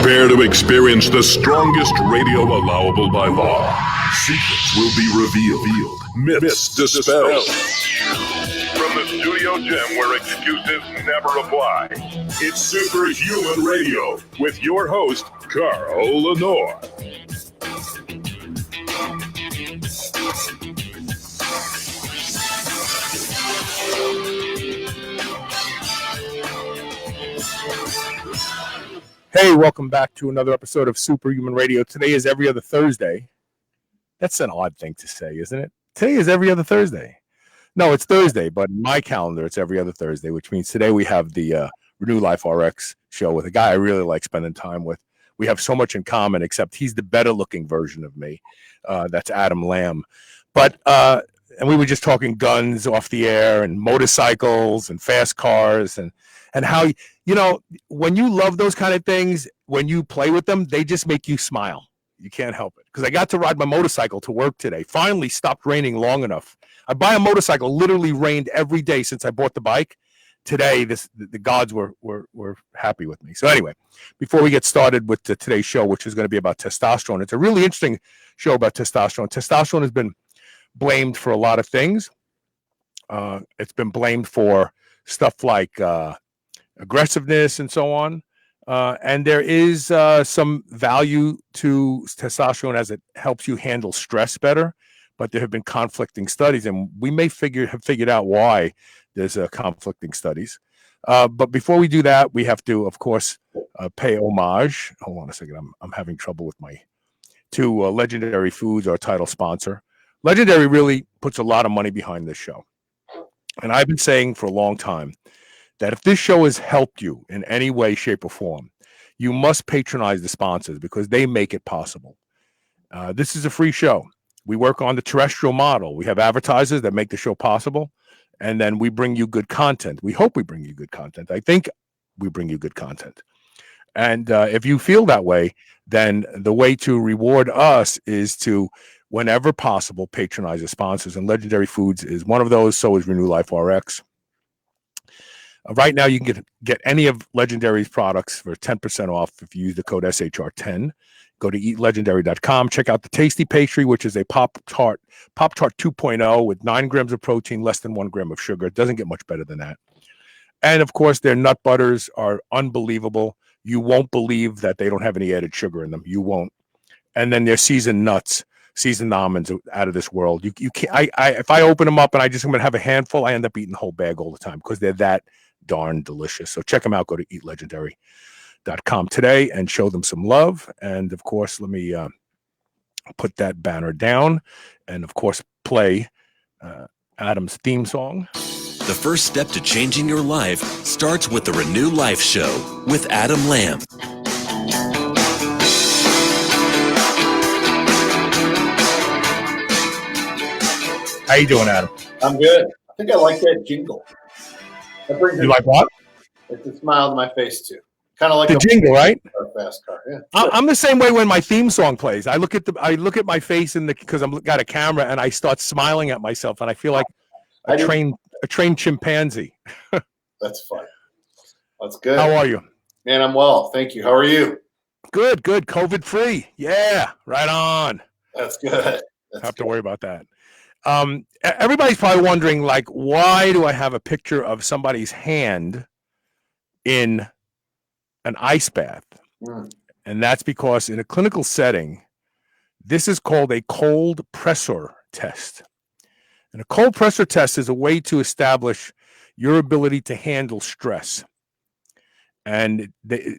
Prepare to experience the strongest radio allowable by law. Secrets will be revealed. Myths dispelled. From the studio gym where excuses never apply, it's Superhuman Radio with your host, Carl Lenore. Hey, welcome back to another episode of Superhuman Radio. Today is every other Thursday. That's an odd thing to say, isn't it? Today is every other Thursday. No, it's Thursday, but in my calendar, it's every other Thursday, which means today we have the Renew Life RX show with a guy I really like spending time with. We have so much in common, except he's the better-looking version of me. That's Adam Lamb. But and we were just talking guns off the air and motorcycles and fast cars and how, you know, when you love those kind of things, when you play with them, they just make you smile. You can't help it. Because I got to ride my motorcycle to work today. Finally stopped raining long enough. I buy a motorcycle, literally rained every day since I bought the bike. Today, the gods were happy with me. So anyway, before we get started with today's show, which is going to be about testosterone, it's a really interesting show about testosterone. Testosterone has been blamed for a lot of things. It's been blamed for stuff like aggressiveness and so on. And there is some value to testosterone as it helps you handle stress better. But there have been conflicting studies, and we may have figured out why there's conflicting studies. But before we do that, we have to, of course, pay homage. Hold on a second. I'm having trouble with to Legendary Foods, our title sponsor. Legendary really puts a lot of money behind this show. And I've been saying for a long time that if this show has helped you in any way, shape, or form, you must patronize the sponsors because they make it possible. This is a free show. We work on the terrestrial model. We have advertisers that make the show possible, and then we bring you good content. We hope we bring you good content. I think we bring you good content. And if you feel that way, then the way to reward us is to, whenever possible, patronize the sponsors. And Legendary Foods is one of those. So is Renew Life RX. Right now, you can get any of Legendary's products for 10% off if you use the code SHR10. Go to eatlegendary.com. Check out the Tasty Pastry, which is a Pop-Tart 2.0 with 9 grams of protein, less than 1 gram of sugar. It doesn't get much better than that. And, of course, their nut butters are unbelievable. You won't believe that they don't have any added sugar in them. You won't. And then their seasoned nuts, seasoned almonds out of this world. You can't. If I open them up and I'm going to have a handful, I end up eating the whole bag all the time because they're that darn delicious. So check them out. Go to eatlegendary.com today and show them some love. And of course, let me put that banner down and of course play Adam's theme song. The first step to changing your life starts with the Renew Life Show with Adam Lamb. How you doing, Adam? I'm good. I think I like that jingle. You like what? It's a smile on my face too. Kind of like the jingle, right? Fast car. Yeah. I'm the same way when my theme song plays. I look at my face because I'm got a camera and I start smiling at myself and I feel like a trained chimpanzee. That's fun. That's good. How are you? Man, I'm well. Thank you. How are you? Good. COVID free. Yeah, right on. That's good. Have to worry about that. Everybody's probably wondering, like, why do I have a picture of somebody's hand in an ice bath? And that's because in a clinical setting, this is called a cold pressor test. And a cold pressor test is a way to establish your ability to handle stress. And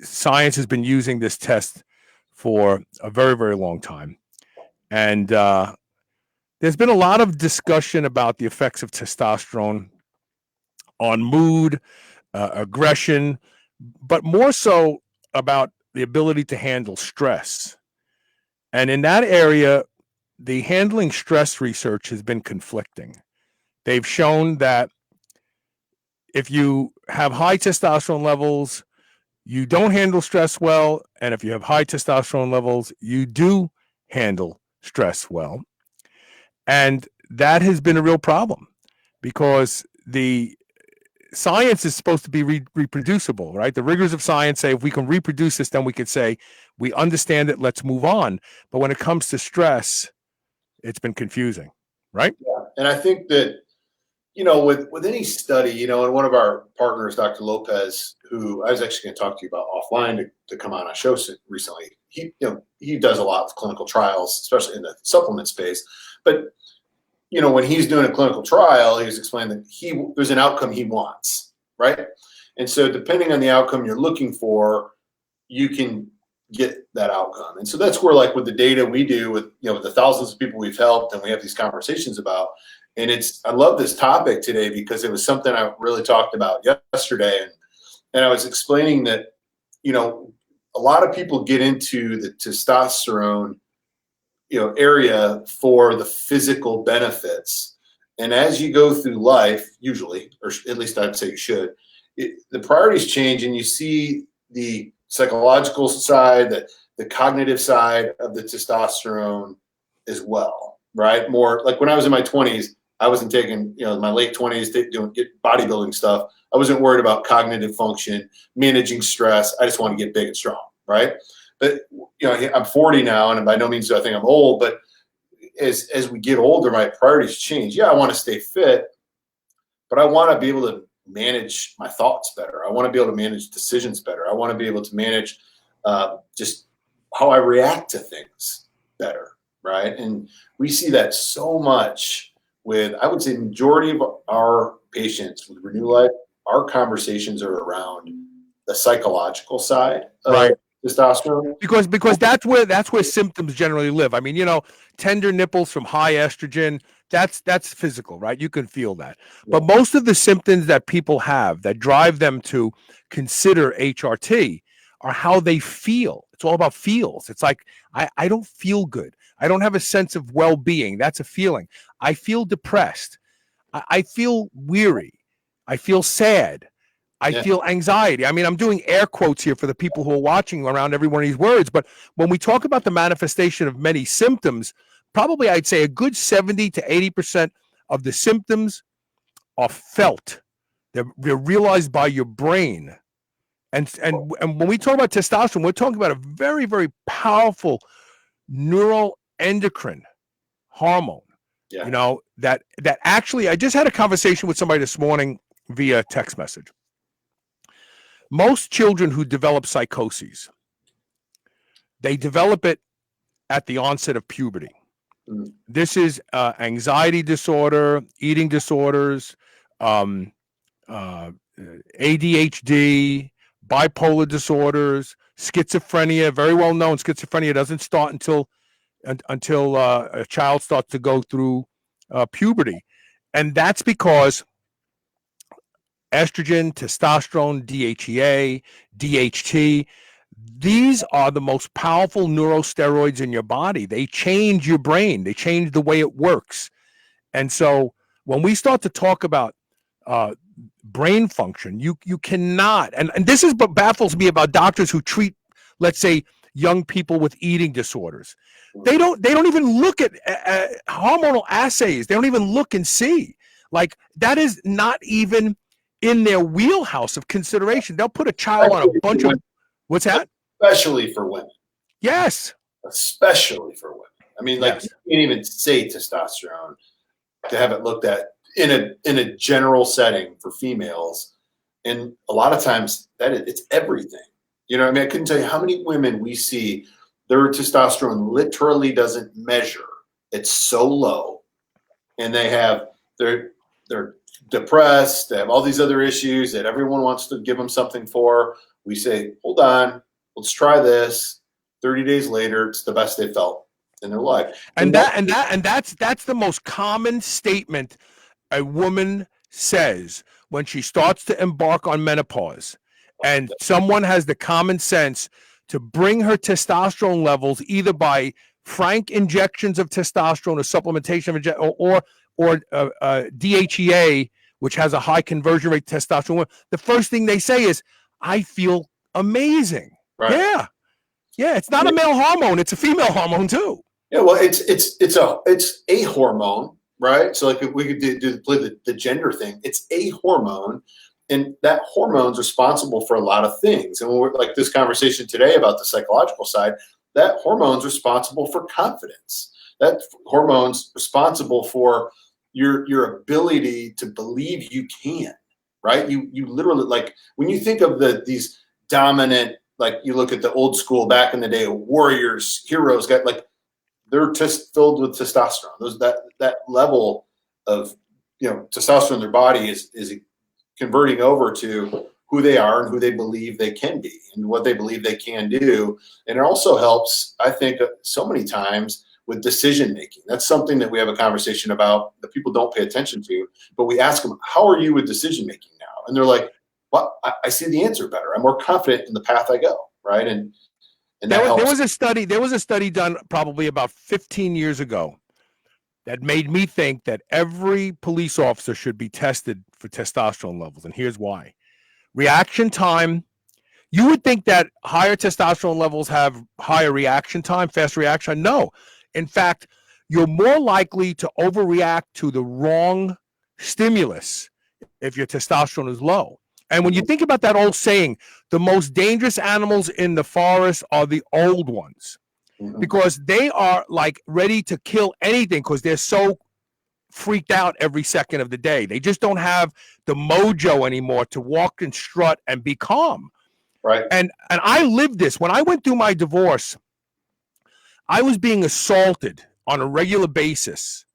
science has been using this test for a very, very long time. And there's been a lot of discussion about the effects of testosterone on mood, aggression, but more so about the ability to handle stress. And in that area, the handling stress research has been conflicting. They've shown that if you have high testosterone levels, you don't handle stress well. And if you have high testosterone levels, you do handle stress well. And that has been a real problem because the science is supposed to be reproducible, right? The rigors of science say if we can reproduce this, then we could say we understand it, let's move on. But when it comes to stress, it's been confusing, right? Yeah. And I think that, with any study, and one of our partners, Dr. Lopez, who I was actually going to talk to you about offline to come on a show recently, he does a lot of clinical trials, especially in the supplement space. But, when he's doing a clinical trial, he was explaining that there's an outcome he wants, right? And so depending on the outcome you're looking for, you can get that outcome. And so that's where, like with the data we do with, the thousands of people we've helped and we have these conversations about. And I love this topic today because it was something I really talked about yesterday. And I was explaining that, a lot of people get into the testosterone, area for the physical benefits. And as you go through life, usually, or at least I'd say you should, the priorities change and you see the psychological side, the cognitive side of the testosterone as well, right? More like when I was in my 20s, I wasn't taking, my late 20s, doing bodybuilding stuff. I wasn't worried about cognitive function, managing stress. I just want to get big and strong, right? But, I'm 40 now, and by no means do I think I'm old, but as we get older, my priorities change. Yeah, I want to stay fit, but I want to be able to manage my thoughts better. I want to be able to manage decisions better. I want to be able to manage just how I react to things better, right? And we see that so much with, I would say, the majority of our patients with Renew Life, our conversations are around the psychological side of testosterone. Because that's where symptoms generally live. I mean, tender nipples from high estrogen, that's physical, right? You can feel that. Yeah. But most of the symptoms that people have that drive them to consider HRT are how they feel. It's all about feels. It's like, I don't feel good. I don't have a sense of well-being. That's a feeling. I feel depressed. I feel weary. I feel sad. I feel anxiety. I mean, I'm doing air quotes here for the people who are watching around every one of these words. But when we talk about the manifestation of many symptoms, probably I'd say a good 70 to 80% of the symptoms are felt. They're realized by your brain. And when we talk about testosterone, we're talking about a very, very powerful neuroendocrine hormone. Yeah. That actually, I just had a conversation with somebody this morning via text message. Most children who develop psychoses, they develop it at the onset of puberty. Mm. This is anxiety disorder, eating disorders, ADHD, bipolar disorders, schizophrenia. Very well known. Schizophrenia doesn't start until a child starts to go through puberty, and that's because estrogen, testosterone, DHEA, DHT, these are the most powerful neurosteroids in your body. They change your brain. They change the way it works. And so when we start to talk about brain function, you cannot, and this is what baffles me about doctors who treat, let's say, young people with eating disorders. They don't even look at hormonal assays. They don't even look and see. Like, that is not even in their wheelhouse of consideration. They'll put a child on a bunch of, what's that? Especially for women. Yes. Especially for women. I mean, like, yes. You can't even say testosterone to have it looked at in a general setting for females. And a lot of times it's everything. You know what I mean? I couldn't tell you how many women we see, their testosterone literally doesn't measure. It's so low. And they're depressed, they have all these other issues that everyone wants to give them something for. We say, hold on, let's try this. 30 days later, it's the best they felt in their life. And that's the most common statement a woman says when she starts to embark on menopause. And someone has the common sense to bring her testosterone levels either by frank injections of testosterone or supplementation of or DHEA, which has a high conversion rate testosterone. The first thing they say is, I feel amazing. Right. Yeah. It's not a male hormone. It's a female hormone too. Yeah. Well, it's a hormone, right? So like if we could play the gender thing, it's a hormone. And that hormone's responsible for a lot of things. And when we're like this conversation today about the psychological side, that hormone's responsible for confidence. That hormone's responsible for your ability to believe you can, right? You literally, like, when you think of these dominant, like, you look at the old school back in the day, warriors, heroes, got like, they're just filled with testosterone. That level of, testosterone in their body is converting over to who they are and who they believe they can be and what they believe they can do. And it also helps, I think, so many times with decision making. That's something that we have a conversation about that people don't pay attention to, but we ask them, how are you with decision making now? And they're like, well, I see the answer better. I'm more confident in the path I go. Right. And there was a study done probably about 15 years ago that made me think that every police officer should be tested for testosterone levels. And here's why. Reaction time. You would think that higher testosterone levels have higher reaction time, fast reaction. No. In fact, you're more likely to overreact to the wrong stimulus if your testosterone is low. And when you think about that old saying, the most dangerous animals in the forest are the old ones, because they are like ready to kill anything because they're so freaked out every second of the day. They just don't have the mojo anymore to walk and strut and be calm. Right. And I lived this. When I went through my divorce, I was being assaulted on a regular basis.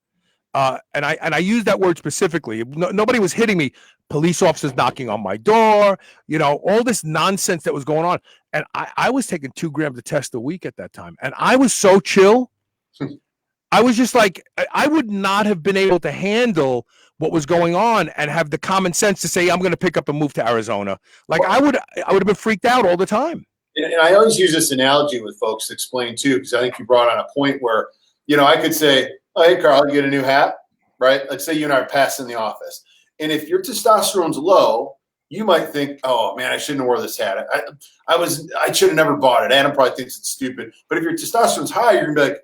And I use that word specifically. Nobody was hitting me. Police officers knocking on my door, all this nonsense that was going on. And I was taking 2 grams of test a week at that time. And I was so chill. I was just like, I would not have been able to handle what was going on and have the common sense to say, I'm going to pick up and move to Arizona. Like, I would have been freaked out all the time. And I always use this analogy with folks to explain too, because I think you brought on a point where, I could say, oh, hey, Carl, you get a new hat, right? Let's say you and I are passing the office. And if your testosterone's low, you might think, oh man, I shouldn't have wore this hat. I should have never bought it. Adam probably thinks it's stupid. But if your testosterone's high, you're gonna be like,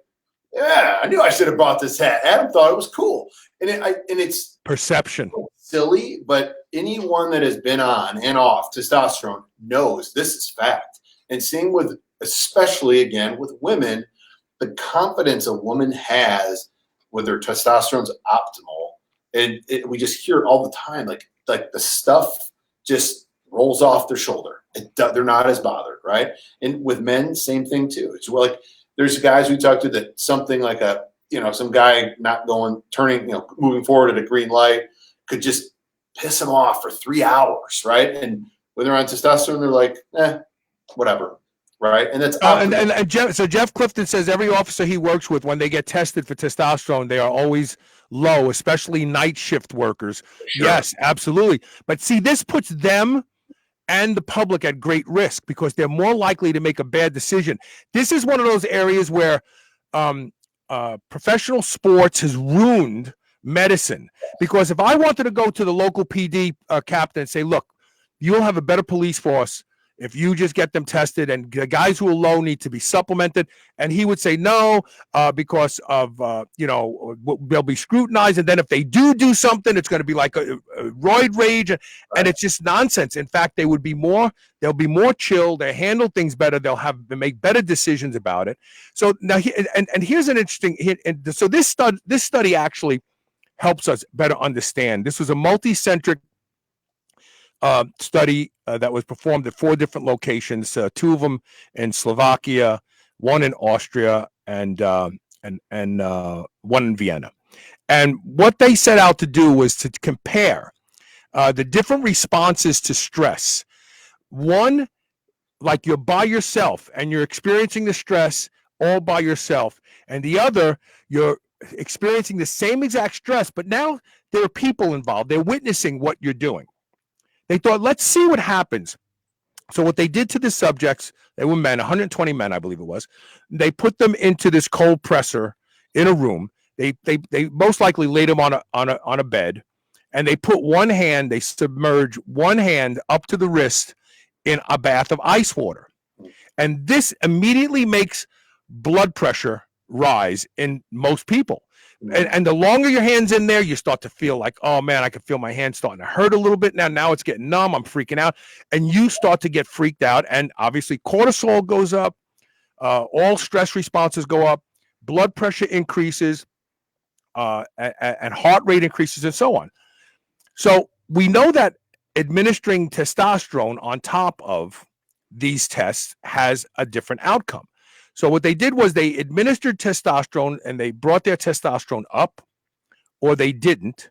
yeah, I knew I should have bought this hat. Adam thought it was cool. And it's perception. Silly, but anyone that has been on and off testosterone knows this is fact. And same with, especially again with women, the confidence a woman has with their testosterone's optimal. And we just hear it all the time, like the stuff just rolls off their shoulder. They're not as bothered, right? And with men, same thing too. It's like there's guys we talk to that something like some guy not moving forward at a green light could just piss them off for 3 hours, right? And when they're on testosterone, they're like, whatever. Right. And that's Jeff Clifton says every officer he works with, when they get tested for testosterone, they are always low, especially night shift workers. Sure. Yes, absolutely. But see, this puts them and the public at great risk because they're more likely to make a bad decision. This is one of those areas where professional sports has ruined medicine. Because if I wanted to go to the local PD captain and say, look, you'll have a better police force if you just get them tested, and the guys who are low need to be supplemented. And he would say no, because of, they'll be scrutinized. And then if they do something, it's going to be like a roid rage. And it's just nonsense. In fact, they'll be more chill. They handle things better. They make better decisions about it. So now, and here's an interesting, so this study actually helps us better understand. This was a multi-centric study that was performed at 4 different locations, 2 of them in Slovakia, 1 in Austria, and 1 in Vienna. And what they set out to do was to compare the different responses to stress. One, like you're by yourself and you're experiencing the stress all by yourself. And the other, you're experiencing the same exact stress, but now there are people involved. They're witnessing what you're doing. They thought, let's see what happens. So what they did to the subjects, they were men, 120 men, I believe it was. They put them into this cold presser in a room. They most likely laid them on a bed, and they put they submerge one hand up to the wrist in a bath of ice water. And this immediately makes blood pressure rise in most people. And the longer your hand's in there, you start to feel like, oh man, I can feel my hand starting to hurt a little bit now. Now it's getting numb. I'm freaking out. And you start to get freaked out. And obviously cortisol goes up. All stress responses go up. Blood pressure increases. And heart rate increases and so on. So we know that administering testosterone on top of these tests has a different outcome. So what they did was they administered testosterone and they brought their testosterone up, or they didn't.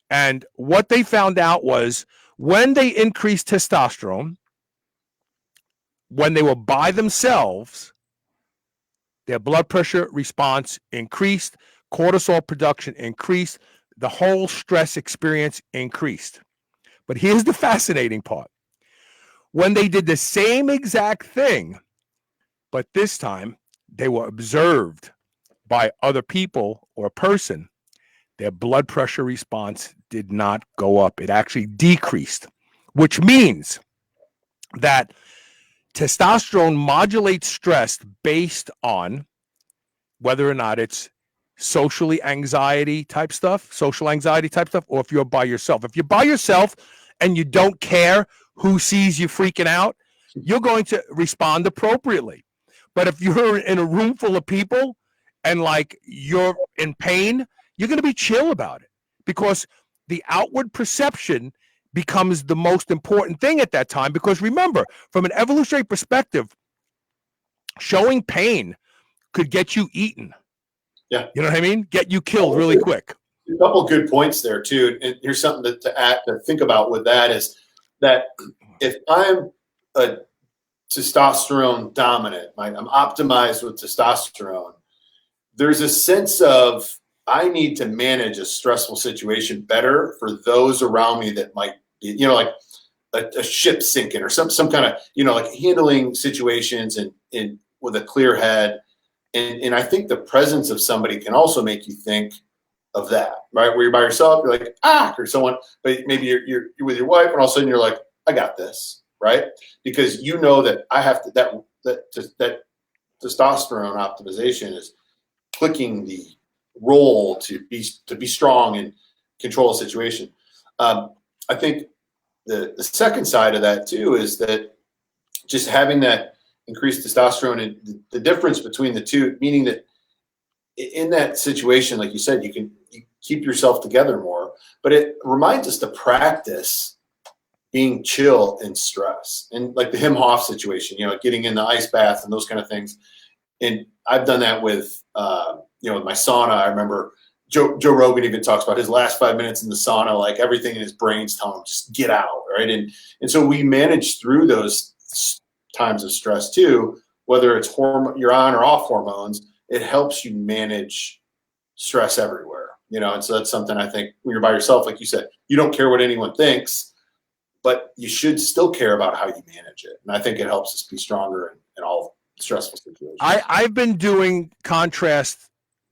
And what they found out was when they increased testosterone, when they were by themselves, their blood pressure response increased, cortisol production increased, the whole stress experience increased. But here's the fascinating part. When they did the same exact thing, but this time they were observed by other people or a person, their blood pressure response did not go up. It actually decreased, which means that testosterone modulates stress based on whether or not it's social anxiety type stuff, or if you're by yourself. If you're by yourself and you don't care who sees you freaking out, you're going to respond appropriately. But if you're in a room full of people and like you're in pain, you're going to be chill about it, because the outward perception becomes the most important thing at that time. Because remember, from an evolutionary perspective, showing pain could get you eaten. Yeah. You know what I mean? Get you killed really quick. A couple good points there too. And here's something to think about with that is that if I'm a testosterone dominant, I'm optimized with testosterone, there's a sense of I need to manage a stressful situation better for those around me that might be, like a ship sinking or some kind of, like handling situations and with a clear head. And I think the presence of somebody can also make you think of that, right? Where you're by yourself, you're like, or someone, but maybe you're with your wife and all of a sudden you're like, I got this, right? Because you know that I have to, that testosterone optimization is clicking the role to be strong and control a situation. I think the second side of that too is that just having that increased testosterone and the difference between the two, meaning that in that situation, like you said, you keep yourself together more, but it reminds us to practice being chill in stress. And like the Wim Hof situation, getting in the ice bath and those kind of things. And I've done that with, with my sauna. I remember Joe Rogan even talks about his last 5 minutes in the sauna, like everything in his brain's telling him, just get out, right? And so we manage through those times of stress too, whether it's you're on or off hormones, it helps you manage stress everywhere, and so that's something I think when you're by yourself, like you said, you don't care what anyone thinks, but you should still care about how you manage it. And I think it helps us be stronger in all stressful situations. I've been doing contrast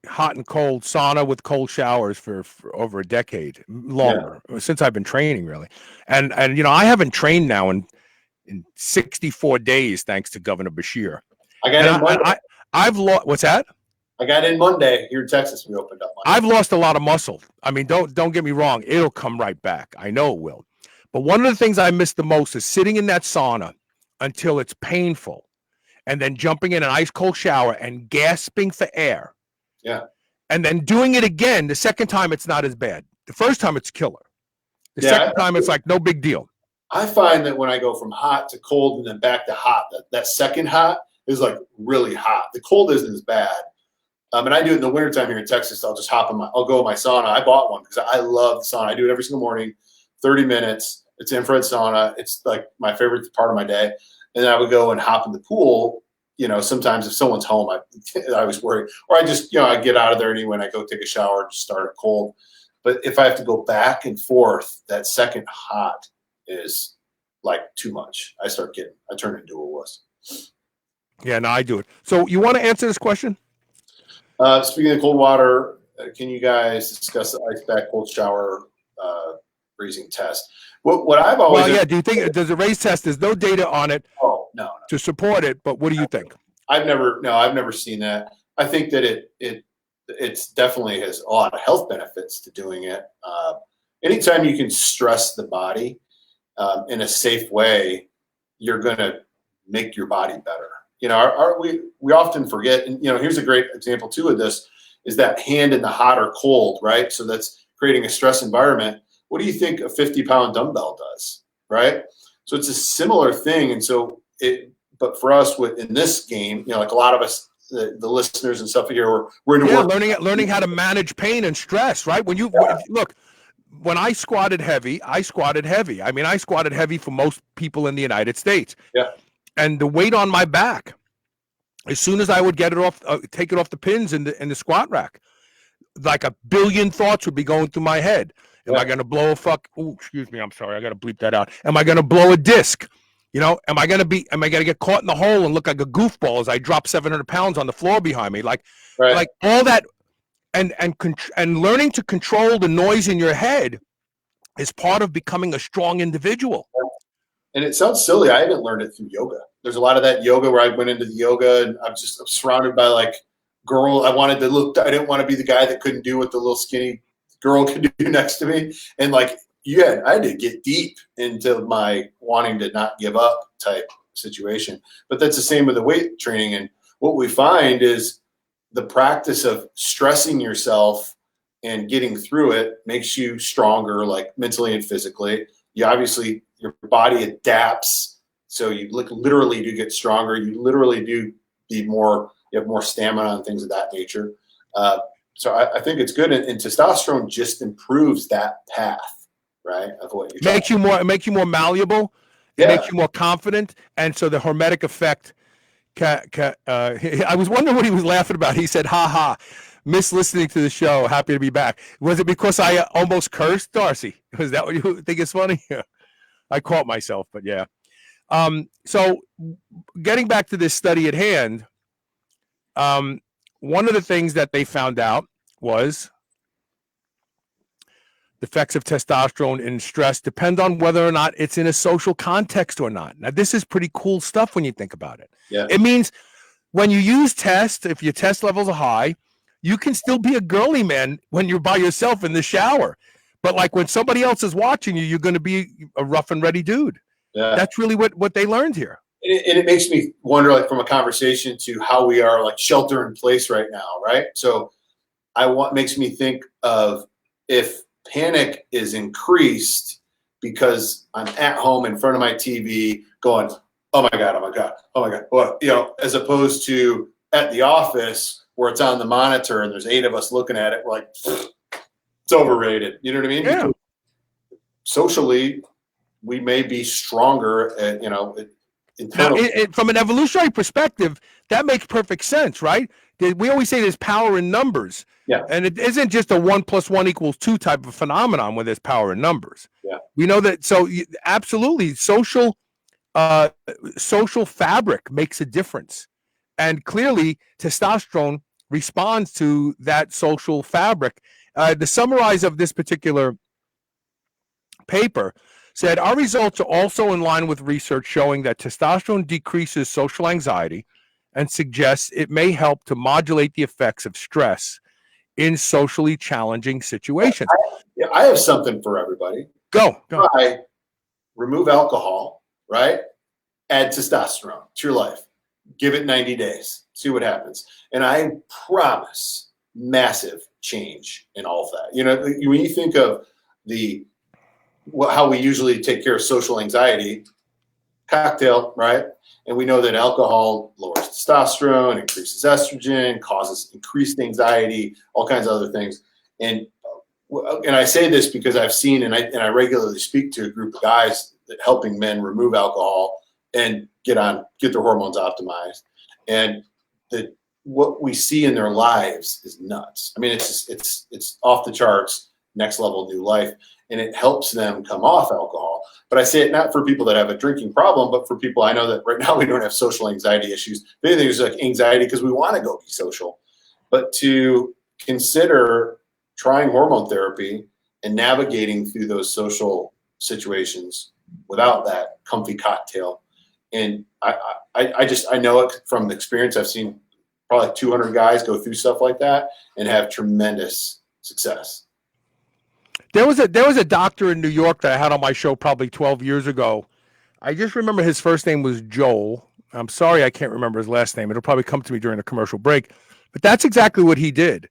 hot and cold sauna with cold showers for over a decade, longer, since I've been training really. And I haven't trained now in 64 days, thanks to Governor Bashir. I've lost. What's that? I got in Monday here in Texas. We opened up Monday. I've lost a lot of muscle. I mean, don't get me wrong. It'll come right back. I know it will. But one of the things I miss the most is sitting in that sauna until it's painful, and then jumping in an ice cold shower and gasping for air. Yeah. And then doing it again. The second time, it's not as bad. The first time, it's killer. The second time, it's like no big deal. I find that when I go from hot to cold and then back to hot, that second hot is like really hot. The cold isn't as bad. And I do it in the wintertime here in Texas. I'll just I'll go in my sauna. I bought one because I love the sauna. I do it every single morning, 30 minutes. It's infrared sauna. It's like my favorite part of my day. And then I would go and hop in the pool. Sometimes if someone's home, I was worried. Or I just, I get out of there anyway and I go take a shower and just start it cold. But if I have to go back and forth, that second hot is like too much. I turn into a wuss. Yeah, no, I do it. So you want to answer this question? Speaking of cold water, can you guys discuss the ice bath cold shower freezing test? What I've always do you think there's a raise test? There's no data on it. Oh no. To support it, but what do you think? I've never seen that. I think that it's definitely has a lot of health benefits to doing it. Anytime you can stress the body in a safe way, you're going to make your body better. We often forget, and here's a great example too of this, is that hand in the hot or cold, right? So that's creating a stress environment. What do you think a 50-pound dumbbell does, right? So it's a similar thing. And so but for us in this game, like a lot of us, the listeners and stuff here, we're into work. learning how to manage pain and stress, right? When I squatted heavy, I squatted heavy. I mean, I squatted heavy for most people in the United States. Yeah. And the weight on my back, as soon as I would get it off, take it off the pins in the squat rack, like a billion thoughts would be going through my head. Am I going to blow excuse me, I'm sorry, I got to bleep that out. Am I going to blow a disc? Am I going to get caught in the hole and look like a goofball as I drop 700 pounds on the floor behind me? Like all that, and learning to control the noise in your head is part of becoming a strong individual. And it sounds silly. I haven't learned it through yoga. There's a lot of that yoga where I went into the yoga and I'm surrounded by like girl. I didn't want to be the guy that couldn't do what the little skinny girl could do next to me. And I had to get deep into my wanting to not give up type situation. But that's the same with the weight training. And what we find is the practice of stressing yourself and getting through it makes you stronger, like mentally and physically. Your body adapts. So you literally do get stronger. You literally do you have more stamina and things of that nature. So I think it's good. And testosterone just improves that path, right? Of what you're makes you more malleable. It makes you more confident. And so the hormetic effect, I was wondering what he was laughing about. He said, ha ha, miss listening to the show. Happy to be back. Was it because I almost cursed, Darcy? Was that what you think is funny? I caught myself, but yeah. So getting back to this study at hand, one of the things that they found out was the effects of testosterone in stress depend on whether or not it's in a social context or not. Now, this is pretty cool stuff when you think about it. Yeah. It means when you use test, if your test levels are high, you can still be a girly man when you're by yourself in the shower. But like when somebody else is watching you, you're going to be a rough and ready dude. Yeah. That's really what they learned here. And it makes me wonder, from a conversation to how we are shelter in place right now, right? So makes me think of if panic is increased because I'm at home in front of my TV going, oh my God, oh my God, oh my God. Well, as opposed to at the office where it's on the monitor and there's 8 of us looking at it, we're like, it's overrated. You know what I mean? Yeah. Because socially, we may be stronger at, now, from an evolutionary perspective, that makes perfect sense, right? We always say there's power in numbers. Yeah. And it isn't just a 1 + 1 = 2 type of phenomenon where there's power in numbers. Yeah. We know that. So absolutely, social fabric makes a difference. And clearly, testosterone responds to that social fabric. The summarize of this particular paper said, our results are also in line with research showing that testosterone decreases social anxiety and suggests it may help to modulate the effects of stress in socially challenging situations. I have something for everybody. Go. Try, remove alcohol, right? Add testosterone to your life. Give it 90 days. See what happens. And I promise massive change in all of that. When you think of how we usually take care of social anxiety, cocktail, right? And we know that alcohol lowers testosterone, increases estrogen, causes increased anxiety, all kinds of other things. And I say this because I've seen and I regularly speak to a group of guys that helping men remove alcohol and get their hormones optimized. And what we see in their lives is nuts. I mean, it's off the charts, next level new life, and it helps them come off alcohol. But I say it not for people that have a drinking problem, but for people I know that right now we don't have social anxiety issues. Maybe there's anxiety because we want to go be social, but to consider trying hormone therapy and navigating through those social situations without that comfy cocktail. And I know it from the experience. I've seen probably 200 guys go through stuff like that and have tremendous success. There was a doctor in New York that I had on my show probably 12 years ago. I just remember his first name was Joel. I'm sorry I can't remember his last name. It'll probably come to me during the commercial break. But that's exactly what he did.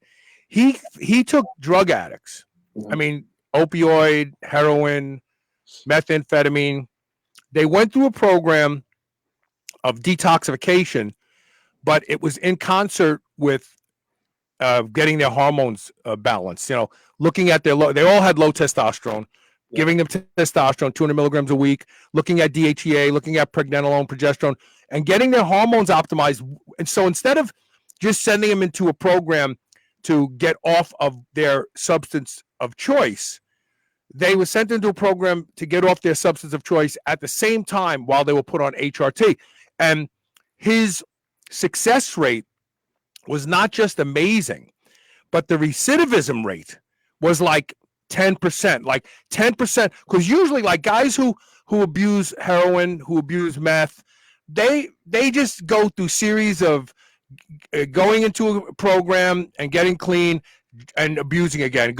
He took drug addicts. I mean, opioid, heroin, methamphetamine. They went through a program of detoxification, but it was in concert with getting their hormones balanced. Looking at they all had low testosterone, giving them testosterone, 200 milligrams a week, looking at DHEA, looking at pregnenolone, progesterone, and getting their hormones optimized. And so instead of just sending them into a program to get off of their substance of choice, they were sent into a program to get off their substance of choice at the same time while they were put on HRT. And his success rate was not just amazing, but the recidivism rate was like 10%, because usually like guys who abuse heroin, who abuse meth, they just go through series of going into a program and getting clean and abusing again,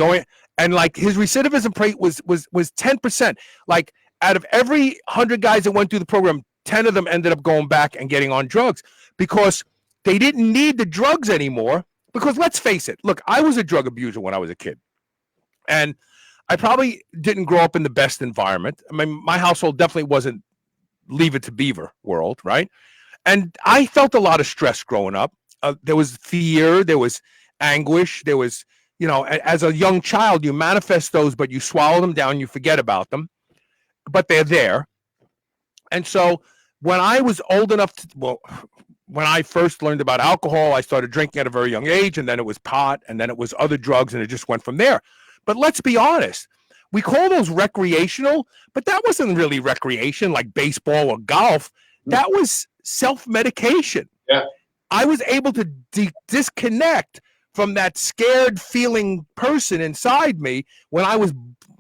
and like his recidivism rate was 10%. Like out of every 100 guys that went through the program, 10 of them ended up going back and getting on drugs because they didn't need the drugs anymore. Because let's face it, look, I was a drug abuser when I was a kid. And I probably didn't grow up in the best environment. I mean, my household definitely wasn't Leave It to Beaver world, right? And I felt a lot of stress growing up. There was fear, there was anguish, there was, as a young child, you manifest those, but you swallow them down, you forget about them, but they're there. And so when I was old enough when I first learned about alcohol, I started drinking at a very young age, and then it was pot, and then it was other drugs, and it just went from there. But let's be honest. We call those recreational, but that wasn't really recreation like baseball or golf. That was self-medication. Yeah. I was able to disconnect from that scared feeling person inside me when I was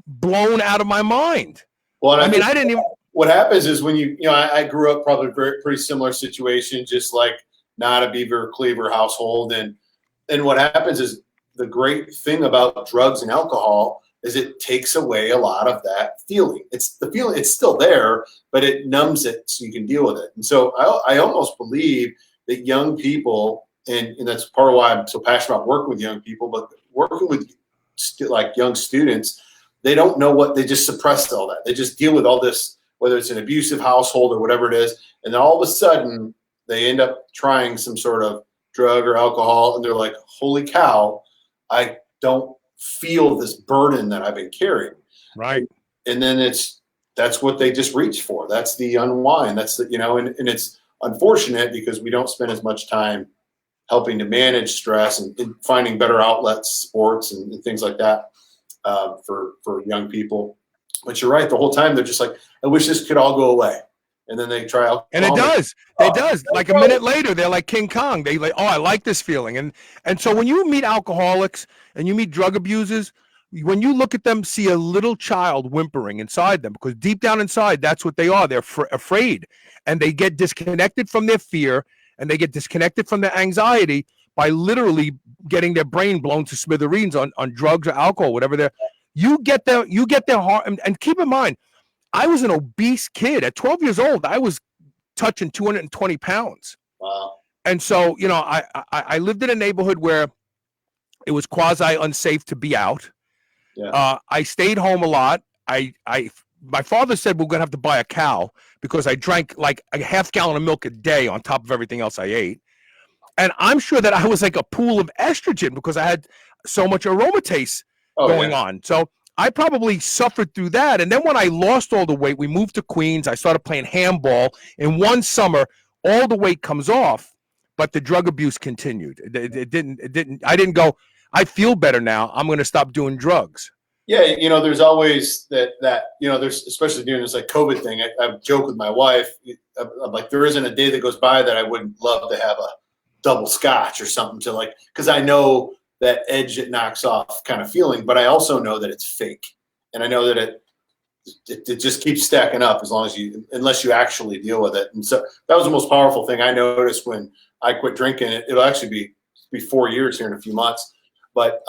blown out of my mind. Well, I didn't even. What happens is when I grew up probably pretty similar situation, just like not a Beaver Cleaver household. And what happens is the great thing about drugs and alcohol is it takes away a lot of that feeling. It's the feeling, it's still there, but it numbs it so you can deal with it. And so I almost believe that young people, and that's part of why I'm so passionate about working with young people, but working with like young students, they don't know they just suppress all that. They just deal with all this, whether it's an abusive household or whatever it is. And then all of a sudden they end up trying some sort of drug or alcohol. And they're like, holy cow, I don't feel this burden that I've been carrying. Right. And then that's what they just reach for. That's the unwind. That's the, and it's unfortunate because we don't spend as much time helping to manage stress and finding better outlets, sports and things like that for young people. But you're right. The whole time they're just like, I wish this could all go away. And then they try out. And it does. It does. Like a minute later, they're like King Kong. They like, I like this feeling. And so when you meet alcoholics and you meet drug abusers, when you look at them, see a little child whimpering inside them, because deep down inside, that's what they are. They're afraid, and they get disconnected from their fear, and they get disconnected from their anxiety by literally getting their brain blown to smithereens on drugs or alcohol, whatever they're. You get their heart, and keep in mind, I was an obese kid. At 12 years old, I was touching 220 pounds. Wow. And so, I lived in a neighborhood where it was quasi unsafe to be out. Yeah. I stayed home a lot. My father said we're going to have to buy a cow because I drank like a half gallon of milk a day on top of everything else I ate. And I'm sure that I was like a pool of estrogen because I had so much aromatase going on. So I probably suffered through that. And then when I lost all the weight, we moved to Queens. I started playing handball. In one summer, all the weight comes off, but the drug abuse continued. It didn't. I didn't go, I feel better now, I'm going to stop doing drugs. Yeah, there's always that there's, especially during this like COVID thing, I joke with my wife, I'm like, there isn't a day that goes by that I wouldn't love to have a double scotch or something to like, because I know that edge it knocks off kind of feeling, but I also know that it's fake. And I know that it just keeps stacking up unless you actually deal with it. And so that was the most powerful thing I noticed when I quit drinking. It'll actually be 4 years here in a few months, but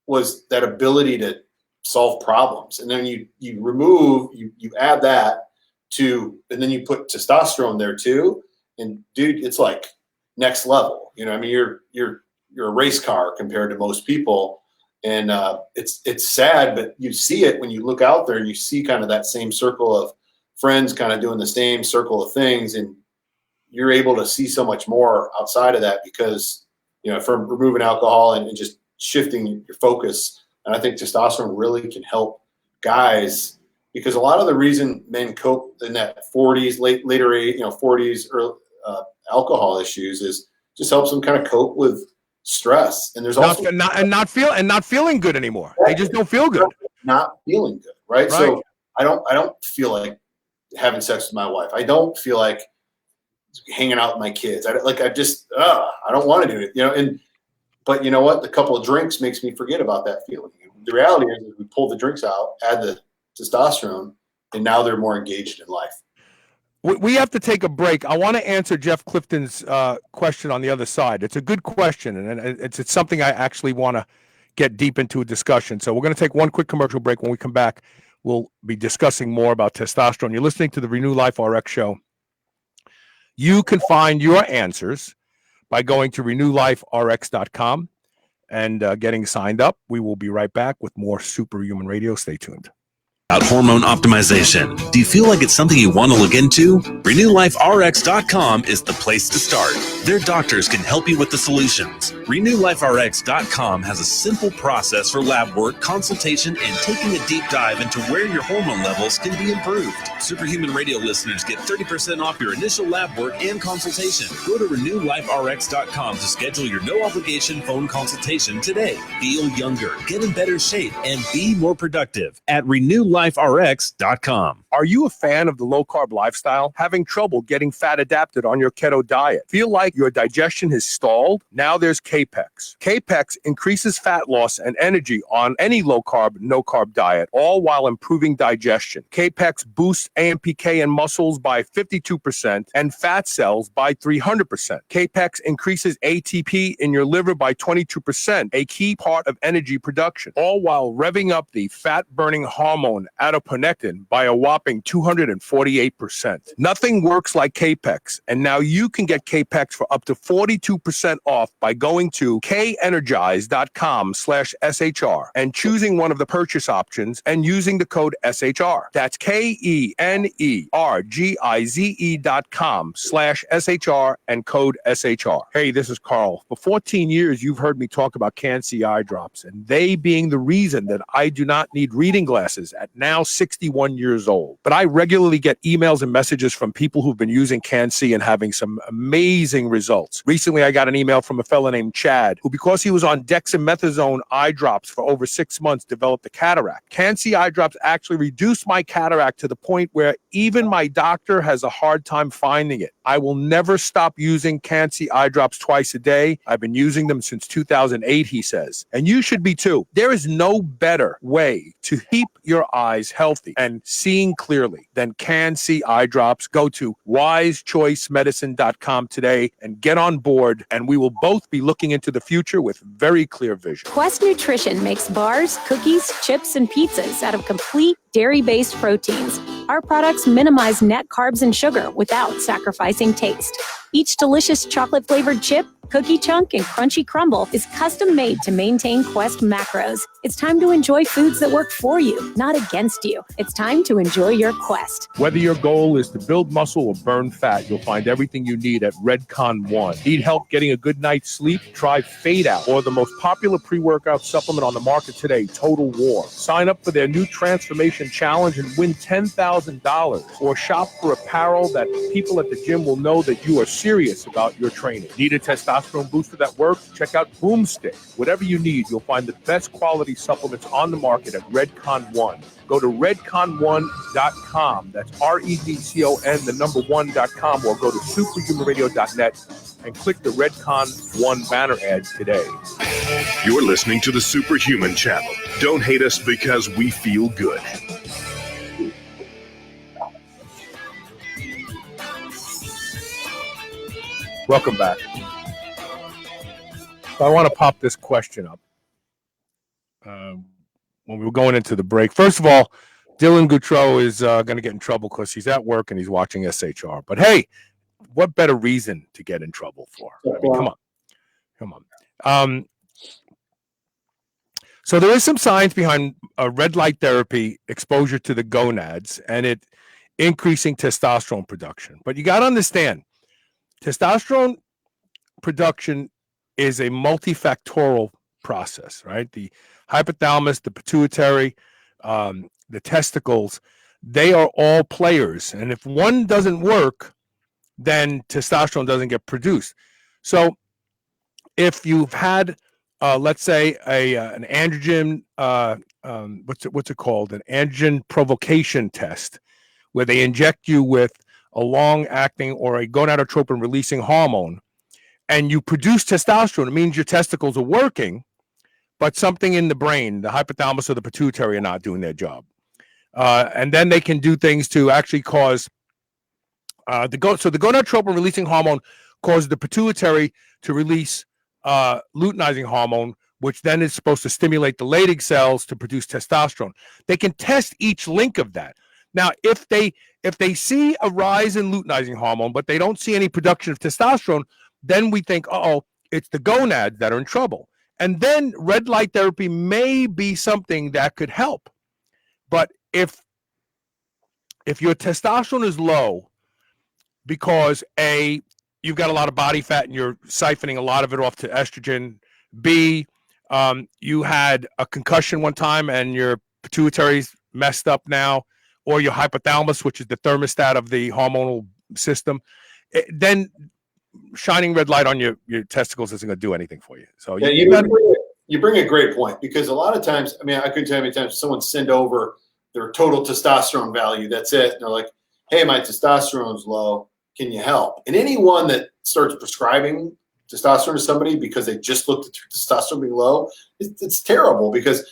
was that ability to solve problems. And then you add that to, and then you put testosterone there too. And dude, it's like next level. You know, I mean, you're a race car compared to most people. And it's sad, but you see it when you look out there and you see kind of that same circle of friends kind of doing the same circle of things. And you're able to see so much more outside of that because, you know, from removing alcohol and just shifting your focus. And I think testosterone really can help guys because a lot of the reason men cope in that 40s, later age, 40s, early, alcohol issues is just helps them kind of cope with stress. And there's also not feeling good anymore. They just don't feel good. Not feeling good, right? So I don't feel like having sex with my wife. I don't feel like hanging out with my kids. I don't want to do it, but you know what? The couple of drinks makes me forget about that feeling. The reality is we pull the drinks out, add the testosterone, and now they're more engaged in life. We have to take a break. I want to answer Jeff Clifton's question on the other side. It's a good question, and it's something I actually want to get deep into a discussion. So we're going to take one quick commercial break. When we come back, we'll be discussing more about testosterone. You're listening to the Renew Life RX show. You can find your answers by going to renewliferx.com and getting signed up. We will be right back with more Superhuman Radio. Stay tuned. About hormone optimization. Do you feel like it's something you want to look into? RenewLifeRx.com is the place to start. Their doctors can help you with the solutions. RenewLifeRx.com has a simple process for lab work, consultation, and taking a deep dive into where your hormone levels can be improved. Superhuman Radio listeners get 30% off your initial lab work and consultation. Go to RenewLifeRx.com to schedule your no-obligation phone consultation today. Feel younger, get in better shape, and be more productive at RenewLifeRx.com. Are you a fan of the low-carb lifestyle? Having trouble getting fat adapted on your keto diet? Feel like your digestion has stalled? Now there's Capex. Capex increases fat loss and energy on any low-carb, no-carb diet, all while improving digestion. Capex boosts AMPK in muscles by 52% and fat cells by 300%. Capex increases ATP in your liver by 22%, a key part of energy production, all while revving up the fat-burning hormone adiponectin by a whopping 248%. Nothing works like Capex, and now you can get Capex for up to 42% off by going to kenergize.com/SHR and choosing one of the purchase options and using the code SHR. That's KENERGIZE.com/SHR and code SHR. Hey, this is Carl. For 14 years, you've heard me talk about Can-C eye drops, and they being the reason that I do not need reading glasses at now 61 years old. But I regularly get emails and messages from people who've been using Can-C and having some amazing results. Recently, I got an email from a fella named Chad, who, because he was on dexamethasone eye drops for over 6 months, developed a cataract. Can-C eye drops actually reduced my cataract to the point where even my doctor has a hard time finding it. I will never stop using Can-C eye drops twice a day. I've been using them since 2008, he says. And you should be too. There is no better way to keep your eyes healthy and seeing clearly than Can-C eye drops. Go to wisechoicemedicine.com today and get on board, and we will both be looking into the future with very clear vision. Quest Nutrition makes bars, cookies, chips, and pizzas out of complete dairy-based proteins. Our products minimize net carbs and sugar without sacrificing taste. Each delicious chocolate-flavored chip, cookie chunk, and crunchy crumble is custom-made to maintain Quest macros. It's time to enjoy foods that work for you, not against you. It's time to enjoy your Quest. Whether your goal is to build muscle or burn fat, you'll find everything you need at Redcon One. Need help getting a good night's sleep? Try Fade Out, or the most popular pre-workout supplement on the market today, Total War. Sign up for their new Transformation Challenge and win $10,000, or shop for apparel that people at the gym will know that you are serious about your training. Need a testosterone booster that works? Check out Boomstick. Whatever you need, you'll find the best quality supplements on the market at Redcon One. Go to redcon1.com. That's REDCON, the number 1.com, or go to superhumanradio.net and click the Redcon One banner ad today. You're listening to the Superhuman Channel. Don't hate us because we feel good. Welcome back. So I want to pop this question up when we were going into the break. First of all, Dylan Goutreau is going to get in trouble because he's at work and he's watching SHR. But hey, what better reason to get in trouble for? I mean, come on. So there is some science behind red light therapy exposure to the gonads and it increasing testosterone production. But you got to understand, testosterone production is a multifactorial process, right? The hypothalamus, the pituitary, the testicles, they are all players. And if one doesn't work, then testosterone doesn't get produced. So if you've had, let's say, an androgen, what's it called? An androgen provocation test, where they inject you with a long-acting or a gonadotropin-releasing hormone, and you produce testosterone, it means your testicles are working, but something in the brain, the hypothalamus or the pituitary, are not doing their job. And then they can do things to actually cause so the gonadotropin-releasing hormone causes the pituitary to release luteinizing hormone, which then is supposed to stimulate the Leydig cells to produce testosterone. They can test each link of that. Now, if they see a rise in luteinizing hormone, but they don't see any production of testosterone, then we think, it's the gonads that are in trouble. And then red light therapy may be something that could help. But if your testosterone is low because A, you've got a lot of body fat and you're siphoning a lot of it off to estrogen, B, you had a concussion one time and your pituitary's messed up now, or your hypothalamus, which is the thermostat of the hormonal system, then shining red light on your testicles isn't going to do anything for you. So yeah, you bring a great point, because a lot of times, I mean, I couldn't tell you how many times someone send over their total testosterone value. That's it. And they're like, hey, my testosterone's low. Can you help? And anyone that starts prescribing testosterone to somebody because they just looked at their testosterone being low, it's terrible, because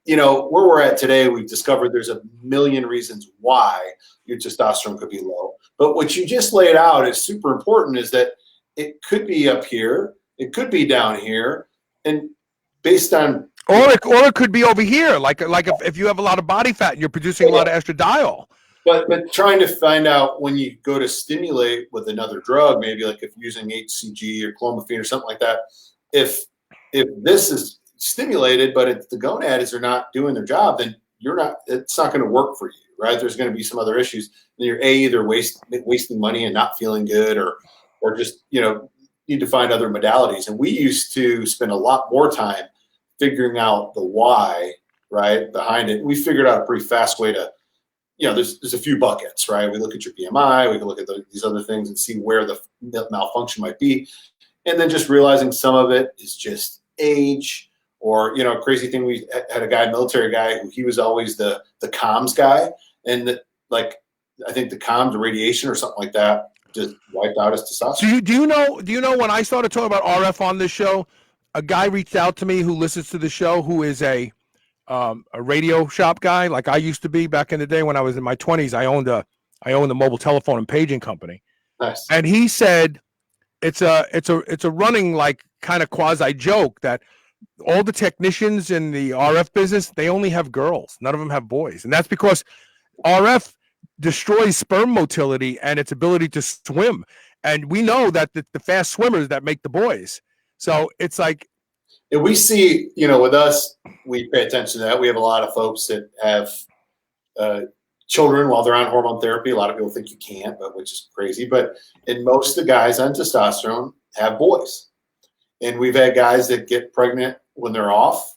where we're at today, we've discovered there's a million reasons why your testosterone could be low. But what you just laid out is super important, is that it could be up here, it could be down here, and based on or it could be over here, like if you have a lot of body fat and you're producing a lot of estradiol. But trying to find out when you go to stimulate with another drug, maybe like if using HCG or clomiphene or something like that, if this is stimulated, but if the gonads are not doing their job, then it's not going to work for you, right? There's going to be some other issues. And you're either wasting money and not feeling good, or just, need to find other modalities. And we used to spend a lot more time figuring out the why, right, behind it. We figured out a pretty fast way to, there's a few buckets, right? We look at your BMI, we can look at these other things and see where the malfunction might be. And then just realizing some of it is just age, or, crazy thing. We had a military guy, who he was always the comms guy. And I think the comms, the radiation or something like that, just wiped out his testosterone. Do you know when I started talking about RF on this show, a guy reached out to me who listens to the show, who is a radio shop guy, like I used to be back in the day when I was in my 20s. I owned a mobile telephone and paging company. Nice. And he said it's a running, like, kind of quasi joke that all the technicians in the RF business, they only have girls. None of them have boys. And that's because RF destroys sperm motility and its ability to swim. And we know that the fast swimmers that make the boys. So it's like, and we see, with us, we pay attention to that. We have a lot of folks that have children while they're on hormone therapy. A lot of people think you can't, which is crazy. And most of the guys on testosterone have boys. And we've had guys that get pregnant when they're off,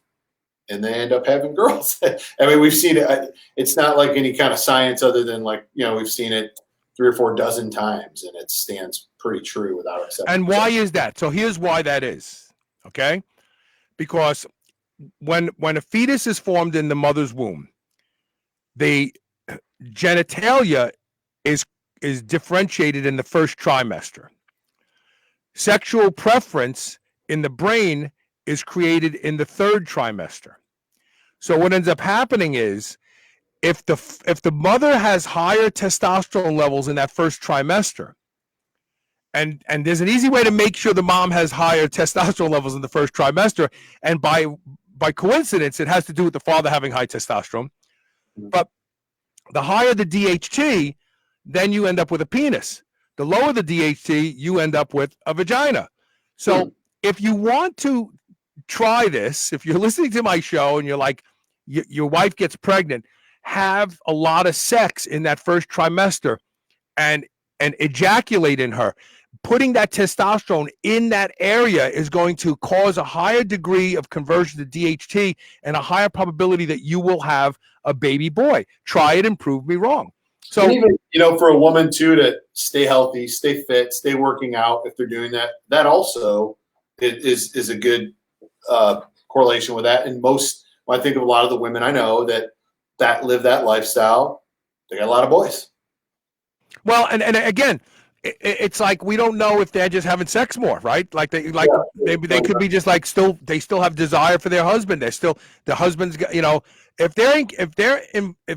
and they end up having girls. I mean, we've seen it. It's not like any kind of science other than we've seen it 3 or 4 dozen times, and it stands pretty true without exception. And why is that? So here's why that is. Okay. Because when a fetus is formed in the mother's womb, the genitalia is differentiated in the first trimester. Sexual preference in the brain is created in the 3rd trimester. So what ends up happening is, if the mother has higher testosterone levels in that first trimester, And there's an easy way to make sure the mom has higher testosterone levels in the first trimester. And by coincidence, it has to do with the father having high testosterone. But the higher the DHT, then you end up with a penis. The lower the DHT, you end up with a vagina. So if you want to try this, if you're listening to my show and you're like, your wife gets pregnant, have a lot of sex in that first trimester and ejaculate in her. Putting that testosterone in that area is going to cause a higher degree of conversion to DHT and a higher probability that you will have a baby boy. Try it and prove me wrong. So, and even, for a woman too, to stay healthy, stay fit, stay working out, if they're doing that, that also is a good correlation with that. And when I think of a lot of the women I know that live that lifestyle, they got a lot of boys. Well, and again, it's like we don't know if they're just having sex more, right? Like maybe they could be just like they still have desire for their husband. The husband's, if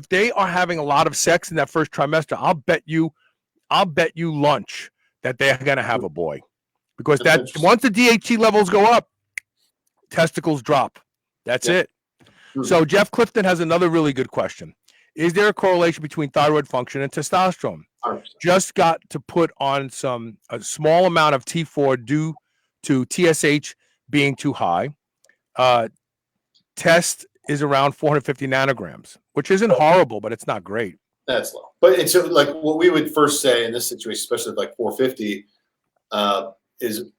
they are having a lot of sex in that first trimester, I'll bet you lunch that they're gonna have a boy, because that once the DHT levels go up, testicles drop. That's it. So Jeff Clifton has another really good question. Is there a correlation between thyroid function and testosterone? 100%. Just got to put on a small amount of T4 due to TSH being too high. Test is around 450 nanograms, which isn't horrible, but it's not great. That's low. But it's like what we would first say in this situation, especially like 450, is,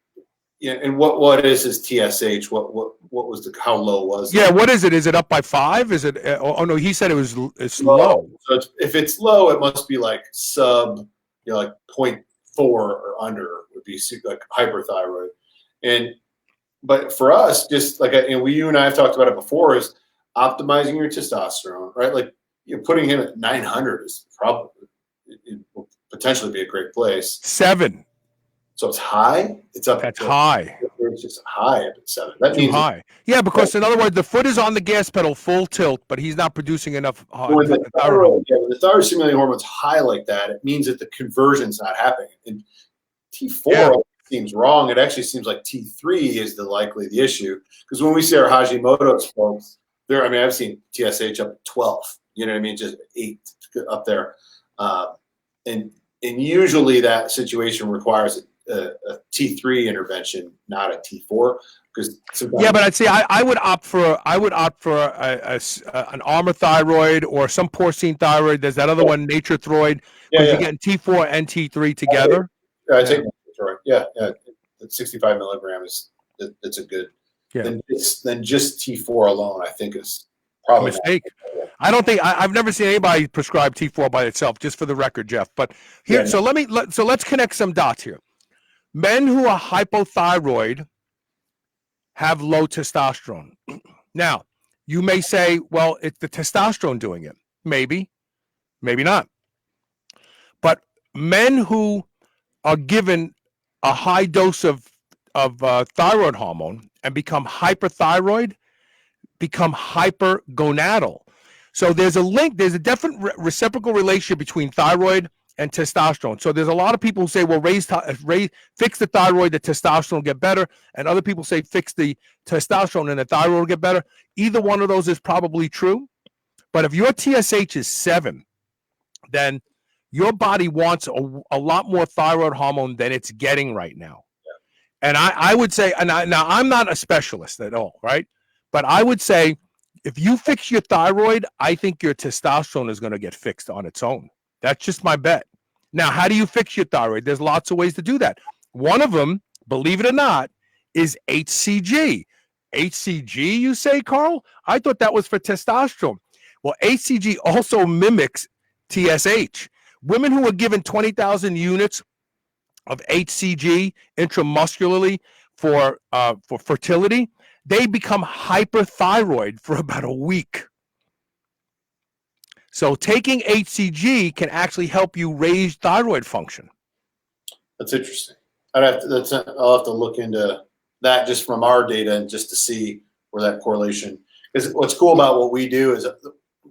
and what is his TSH? What was how low was it? Yeah, what is it? Is it up by 5? Is it? Oh no, he said it's low. So if it's low, it must be like sub, like 0.4 or under would be like hyperthyroid. But for us, just like you and I have talked about it before, is optimizing your testosterone, right? Like putting him at 900 is probably, it will potentially be a great place. 7. So it's high. It's up. That's high. It's just high at 7. That means high. Yeah, because in other words, the foot is on the gas pedal full tilt, but he's not producing enough. When the thyroid stimulating hormone's high like that, it means that the conversion's not happening. And T4 seems wrong. It actually seems like T3 is the issue, because when we see our Hashimoto's folks, I've seen TSH up at 12. You know what I mean? Just 8 up there, and usually that situation requires a T3 intervention, not a T4. But I'd say I would opt for an Armour thyroid or some porcine thyroid. There's that other one, Nature Throid. You're getting T4 and T3 together. I take Nature Throid. 65 milligrams. It's a good. Then just T4 alone, I think, is probably a mistake. I don't think I've never seen anybody prescribe T4 by itself. Just for the record, Jeff. But here, so let's connect some dots here. Men who are hypothyroid have low testosterone. Now, you may say, well, it's the testosterone doing it. Maybe, maybe not. But men who are given a high dose of thyroid hormone and become hyperthyroid become hypergonadal. So there's a link, there's a definite reciprocal relationship between thyroid and testosterone. So there's a lot of people who say, well, fix the thyroid, the testosterone will get better. And other people say, fix the testosterone and the thyroid will get better. Either one of those is probably true. But if your TSH is 7, then your body wants a lot more thyroid hormone than it's getting right now. And I would say, now I'm not a specialist at all, right? But I would say, if you fix your thyroid, I think your testosterone is going to get fixed on its own. That's just my bet. Now, how do you fix your thyroid? There's lots of ways to do that. One of them, believe it or not, is HCG. HCG, you say, Carl? I thought that was for testosterone. Well, HCG also mimics TSH. Women who are given 20,000 units of HCG intramuscularly for fertility, they become hyperthyroid for about a week. So taking HCG can actually help you raise thyroid function. That's interesting. I'll have to look into that just from our data and just to see where that correlation. Because what's cool about what we do is,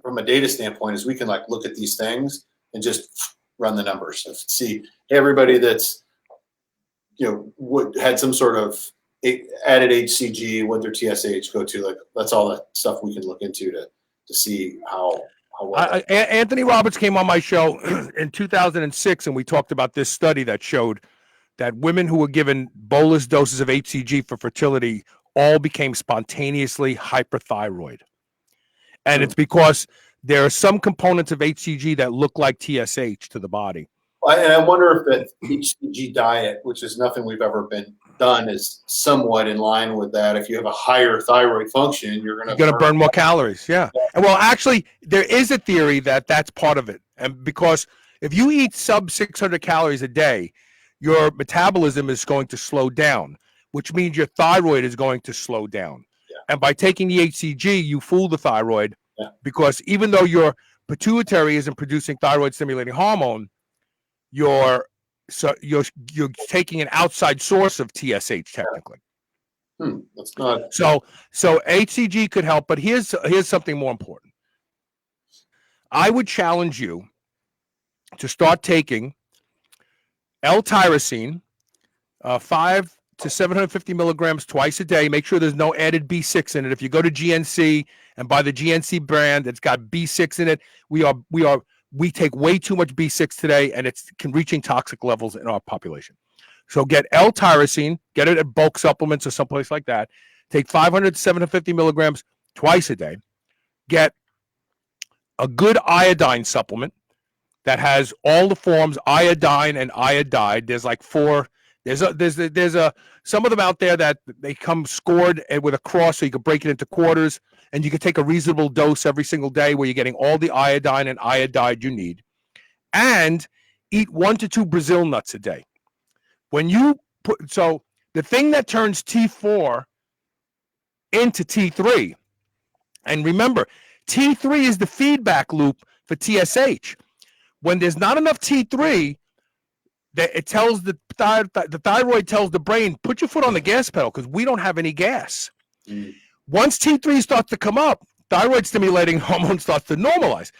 from a data standpoint, is we can look at these things and just run the numbers and see, hey, everybody that's had some sort of added HCG, what their TSH go to, like that's all that stuff we can look into to see how well. Anthony Roberts came on my show in 2006, and we talked about this study that showed that women who were given bolus doses of HCG for fertility all became spontaneously hyperthyroid. And it's because there are some components of HCG that look like TSH to the body. And I wonder if that HCG diet, which is nothing we've ever been done, is somewhat in line with that. If you have a higher thyroid function, you're going to burn more calories. Yeah. And well, actually, there is a theory that that's part of it. And because if you eat sub 600 calories a day, your metabolism is going to slow down, which means your thyroid is going to slow down. Yeah. And by taking the HCG, you fool the thyroid because even though your pituitary isn't producing thyroid stimulating hormone, you're taking an outside source of TSH technically. That's not so HCG could help, but here's something more important. I would challenge you to start taking L-tyrosine, 5 to 750 milligrams twice a day. Make sure there's no added B6 in it. If you go to GNC and buy the GNC brand, it's got B6 in it. We take way too much B6 today, and it's reaching toxic levels in our population. So get L-tyrosine, get it at bulk supplements or someplace like that. Take 500 to 750 milligrams twice a day. Get a good iodine supplement that has all the forms, iodine and iodide. There's like 4. There's some of them out there that they come scored with a cross, so you can break it into quarters, and you can take a reasonable dose every single day where you're getting all the iodine and iodide you need. And eat 1 to 2 Brazil nuts a day. So the thing that turns T4 into T3, and remember, T3 is the feedback loop for TSH. When there's not enough T3, it tells the thyroid tells the brain, put your foot on the gas pedal because we don't have any gas. Once T3 starts to come up, thyroid stimulating hormone starts to normalize.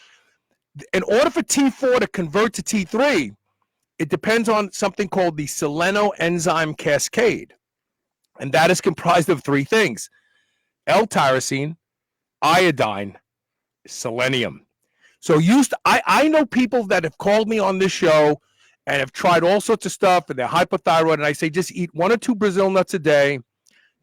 In order for T4 to convert to T3, it depends on something called the selenoenzyme cascade. And that is comprised of 3 things: L-tyrosine, iodine, selenium. So I know people that have called me on this show and have tried all sorts of stuff, and they're hypothyroid, and I say just eat 1 or 2 Brazil nuts a day,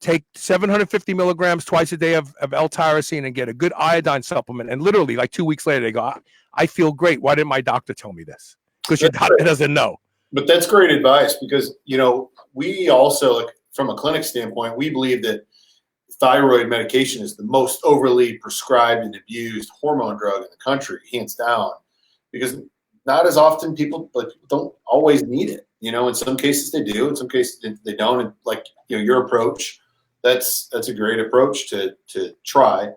take 750 milligrams twice a day of L-tyrosine, and get a good iodine supplement. And literally, like 2 weeks later, they go, I feel great. Why didn't my doctor tell me this? Because your doctor doesn't know. But that's great advice because, we also, like, from a clinic standpoint, we believe that thyroid medication is the most overly prescribed and abused hormone drug in the country, hands down, because not as often people don't always need it. In some cases they do, in some cases they don't. And like, your approach, that's a great approach to try.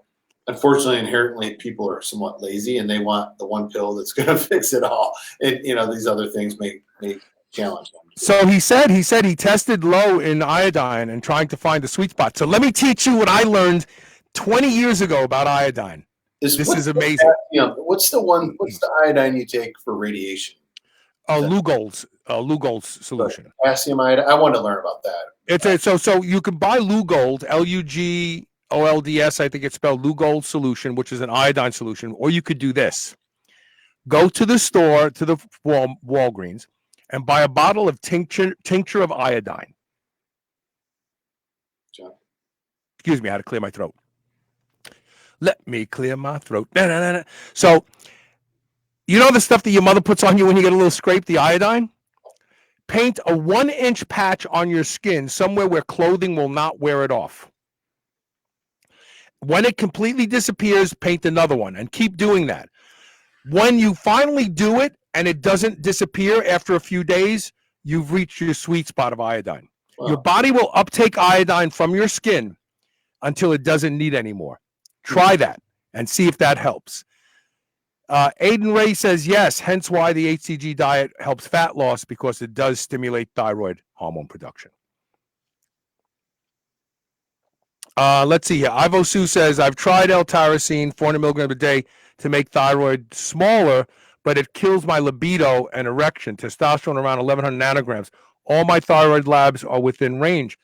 Unfortunately, inherently, people are somewhat lazy and they want the one pill that's going to fix it all. And, these other things may challenge them. So he said he tested low in iodine and trying to find the sweet spot. So let me teach you what I learned 20 years ago about iodine. This is amazing. What's the iodine you take for radiation? Lugol's solution. Potassium iodine. I want to learn about that. So you can buy Lugol's, LUGOLDS, I think it's spelled Lugol's solution, which is an iodine solution. Or you could do this: go to the store, to the Walgreens, and buy a bottle of tincture of iodine. John. Excuse me, I had to clear my throat. Let me clear my throat. So, the stuff that your mother puts on you when you get a little scrape, the iodine? Paint a 1-inch patch on your skin somewhere where clothing will not wear it off. When it completely disappears, paint another one and keep doing that. When you finally do it and it doesn't disappear after a few days, you've reached your sweet spot of iodine. Wow. Your body will uptake iodine from your skin until it doesn't need anymore. Try that and see if that helps. Aiden Ray says yes, hence why the HCG diet helps fat loss, because it does stimulate thyroid hormone production. Let's see here. Ivo Sue says, I've tried L-tyrosine, 400 milligrams a day, to make thyroid smaller, but it kills my libido and erection. Testosterone around 1,100 nanograms. All my thyroid labs are within range.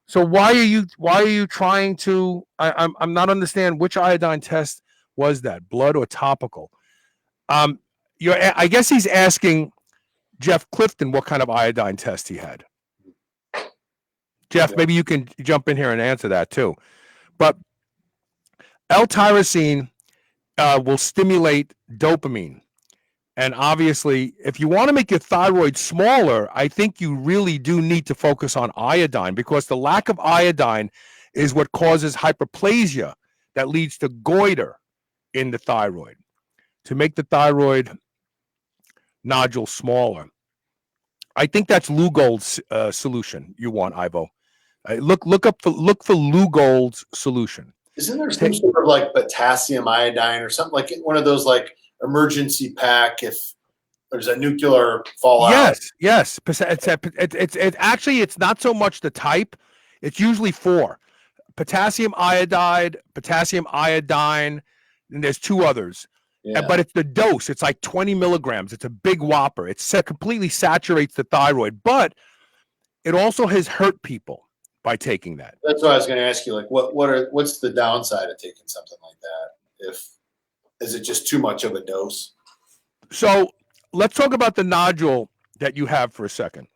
So why are you trying to? I'm not understand which iodine test was that, blood or topical? I guess he's asking Jeff Clifton what kind of iodine test he had. Jeff, maybe you can jump in here and answer that too. But L-tyrosine will stimulate dopamine. And obviously, if you want to make your thyroid smaller, I think you really do need to focus on iodine, because the lack of iodine is what causes hyperplasia that leads to goiter in the thyroid, to make the thyroid nodule smaller. I think that's Lugol's solution you want, Ivo. Look for Lugol's solution. Isn't there some sort of like potassium iodine or something, like one of those like emergency pack if there's a nuclear fallout? Yes. It's actually, it's not so much the type. It's usually 4: potassium iodide, potassium iodine, and there's 2 others. Yeah. But it's the dose. It's like 20 milligrams. It's a big whopper. It completely saturates the thyroid, but it also has hurt people by taking that. That's what I was going to ask you. Like, what's the downside of taking something like that? Is it just too much of a dose? So let's talk about the nodule that you have for a second.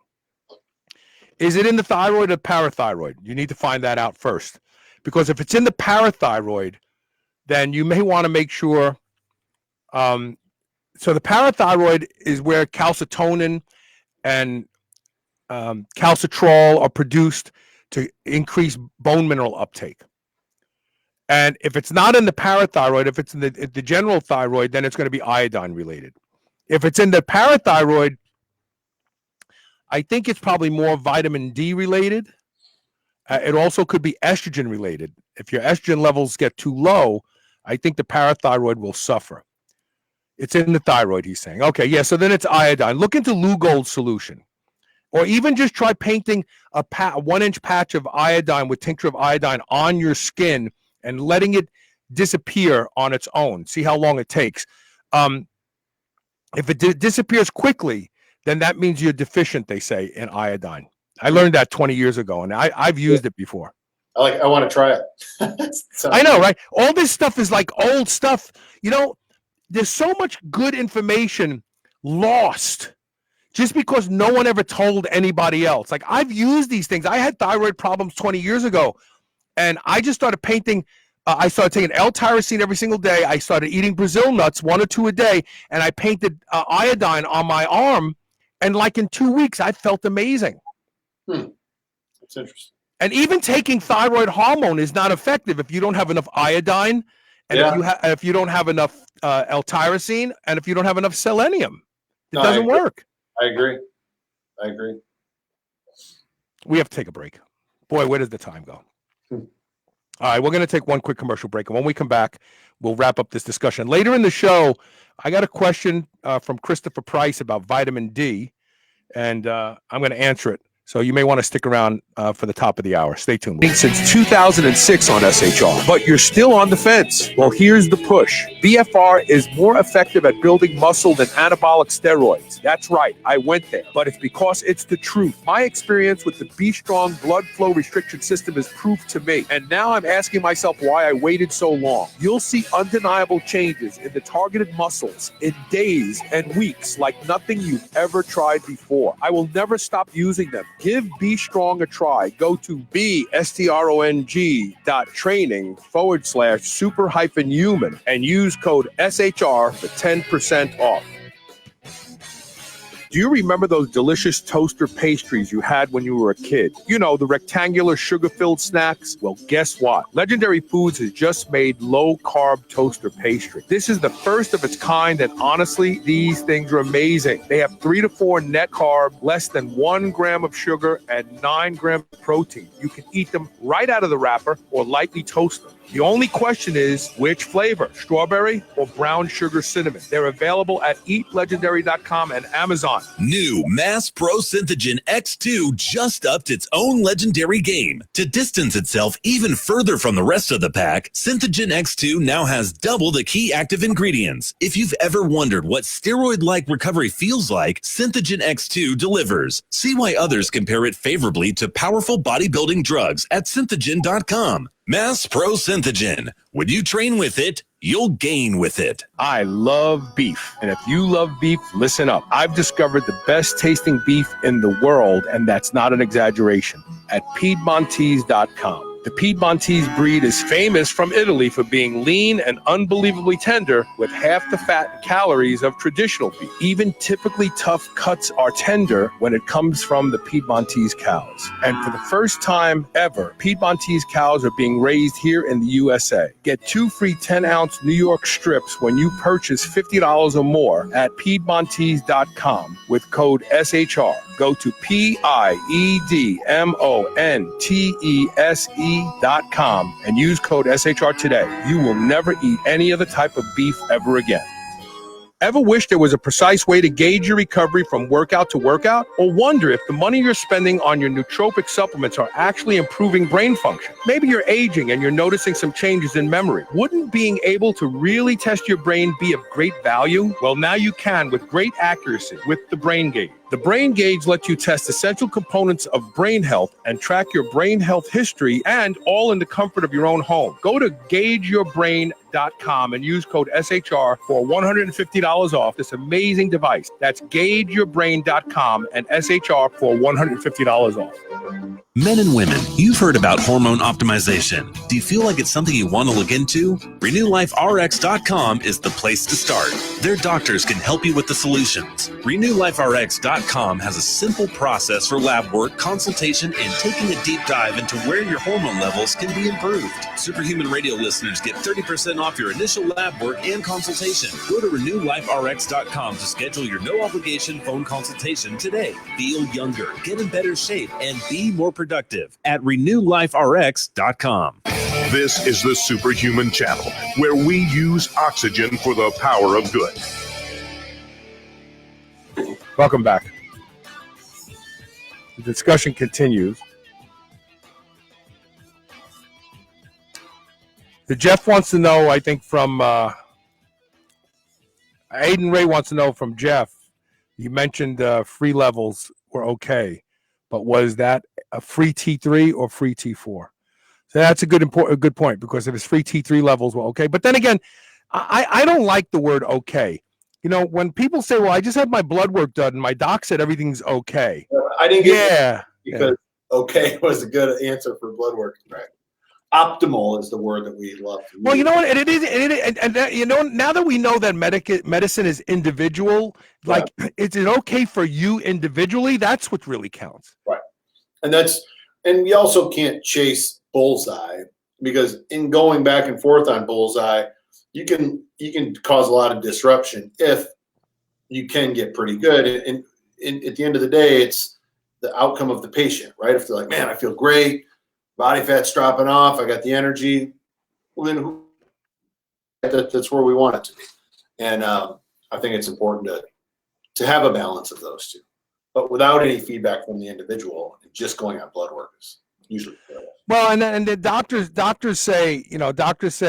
Is it in the thyroid or parathyroid? You need to find that out first, because if it's in the parathyroid, then you may want to make sure. So the parathyroid is where calcitonin and calcitrol are produced to increase bone mineral uptake. And if it's not in the parathyroid, if it's in the general thyroid, then it's going to be iodine related. If it's in the parathyroid, I think it's probably more vitamin D related. It also could be estrogen related. If your estrogen levels get too low, I think the parathyroid will suffer. It's in the thyroid, he's saying. Okay, yeah, so then it's iodine. Look into Lugol's solution. Or even just try painting a 1-inch patch of iodine with tincture of iodine on your skin and letting it disappear on its own. See how long it takes. If it disappears quickly, then that means you're deficient, they say, in iodine. I learned that 20 years ago, and I've used it before. I want to try it. I know, right? All this stuff is like old stuff. You know, there's so much good information lost just because no one ever told anybody else. Like, I've used these things. I had thyroid problems 20 years ago, and I just started painting. I started taking L-tyrosine every single day. I started eating Brazil nuts, 1 or 2 a day, and I painted iodine on my arm. And like in 2 weeks, I felt amazing. That's interesting. And even taking thyroid hormone is not effective if you don't have enough iodine, and if you don't have enough L-tyrosine, and if you don't have enough selenium. It doesn't work. I agree. We have to take a break. Boy, where does the time go? All right, we're going to take one quick commercial break. And when we come back, we'll wrap up this discussion. Later in the show, I got a question from Christopher Price about vitamin D, and I'm going to answer it. So you may want to stick around for the top of the hour. Stay tuned. Since 2006 on SHR, but you're still on the fence. Well, here's the push. BFR is more effective at building muscle than anabolic steroids. That's right. I went there, but it's because it's the truth. My experience with the Be Strong blood flow restriction system is proof to me. And now I'm asking myself why I waited so long. You'll see undeniable changes in the targeted muscles in days and weeks like nothing you've ever tried before. I will never stop using them. Give Be Strong a try. Go to bestrong.training/super-human and use code SHR for 10% off. Do you remember those delicious toaster pastries you had when you were a kid? You know, the rectangular sugar-filled snacks? Well, guess what? Legendary Foods has just made low-carb toaster pastry. This is the first of its kind, and honestly, these things are amazing. They have 3 to 4 net carb, less than 1 gram of sugar, and 9 grams of protein. You can eat them right out of the wrapper or lightly toast them. The only question is which flavor, strawberry or brown sugar cinnamon. They're available at eatlegendary.com and Amazon. New Mass Pro Synthogen X2 just upped its own legendary game. To distance itself even further from the rest of the pack, Synthogen X2 now has double the key active ingredients. If you've ever wondered what steroid-like recovery feels like, Synthogen X2 delivers. See why others compare it favorably to powerful bodybuilding drugs at synthogen.com. Mass Pro Synthogen. When you train with it, you'll gain with it. I love beef. And if you love beef, listen up. I've discovered the best tasting beef in the world, and that's not an exaggeration, at Piedmontese.com. The Piedmontese breed is famous from Italy for being lean and unbelievably tender with half the fat and calories of traditional beef. Even typically tough cuts are tender when it comes from the Piedmontese cows. And for the first time ever, Piedmontese cows are being raised here in the USA. Get 2 free 10-ounce New York strips when you purchase $50 or more at Piedmontese.com with code SHR. Go to Piedmontese.com and use code SHR today. You will never eat any other type of beef ever again. Ever wish there was a precise way to gauge your recovery from workout to workout? Or wonder if the money you're spending on your nootropic supplements are actually improving brain function? Maybe you're aging and you're noticing some changes in memory. Wouldn't being able to really test your brain be of great value? Well, now you can with great accuracy with the Brain Gauge. The Brain Gauge lets you test essential components of brain health and track your brain health history, and all in the comfort of your own home. Go to gaugeyourbrain.com and use code SHR for $150 off this amazing device. That's gaugeyourbrain.com and SHR for $150 off. Men and women, you've heard about hormone optimization. Do you feel like it's something you want to look into? RenewLifeRx.com is the place to start. Their doctors can help you with the solutions. RenewLifeRx.com has a simple process for lab work, consultation, and taking a deep dive into where your hormone levels can be improved. Superhuman Radio listeners get 30% off your initial lab work and consultation. Go to RenewLifeRx.com to schedule your no-obligation phone consultation today. Feel younger, get in better shape, and be more productive at RenewLifeRx.com. This is the Superhuman Channel, where we use oxygen for the power of good. Welcome back. The discussion continues. The Jeff wants to know, I think from Aiden Ray wants to know from Jeff, you mentioned free levels were okay, but was that a free T3 or free T4? So that's a good point, because if it's free T3 levels were okay. But then again, I don't like the word okay. You know, when people say, well, I just had my blood work done and my doc said everything's okay. I didn't get that because okay was a good answer for blood work. Right. Optimal is the word that we love to use. Well, you know what? And it is, and you know, now that we know that medicine is individual, like, is it okay for you individually? That's what really counts. Right. And we also can't chase bullseye, because in going back and forth on bullseye, you can cause a lot of disruption if you can get pretty good. And at the end of the day, it's the outcome of the patient, right? If they're like, man, I feel great, body fat's dropping off, I got the energy, well, then that's where we want it to be. And I think it's important to have a balance of those two, but without any feedback from the individual, and just going on blood work is usually fair. Well, and the doctors say,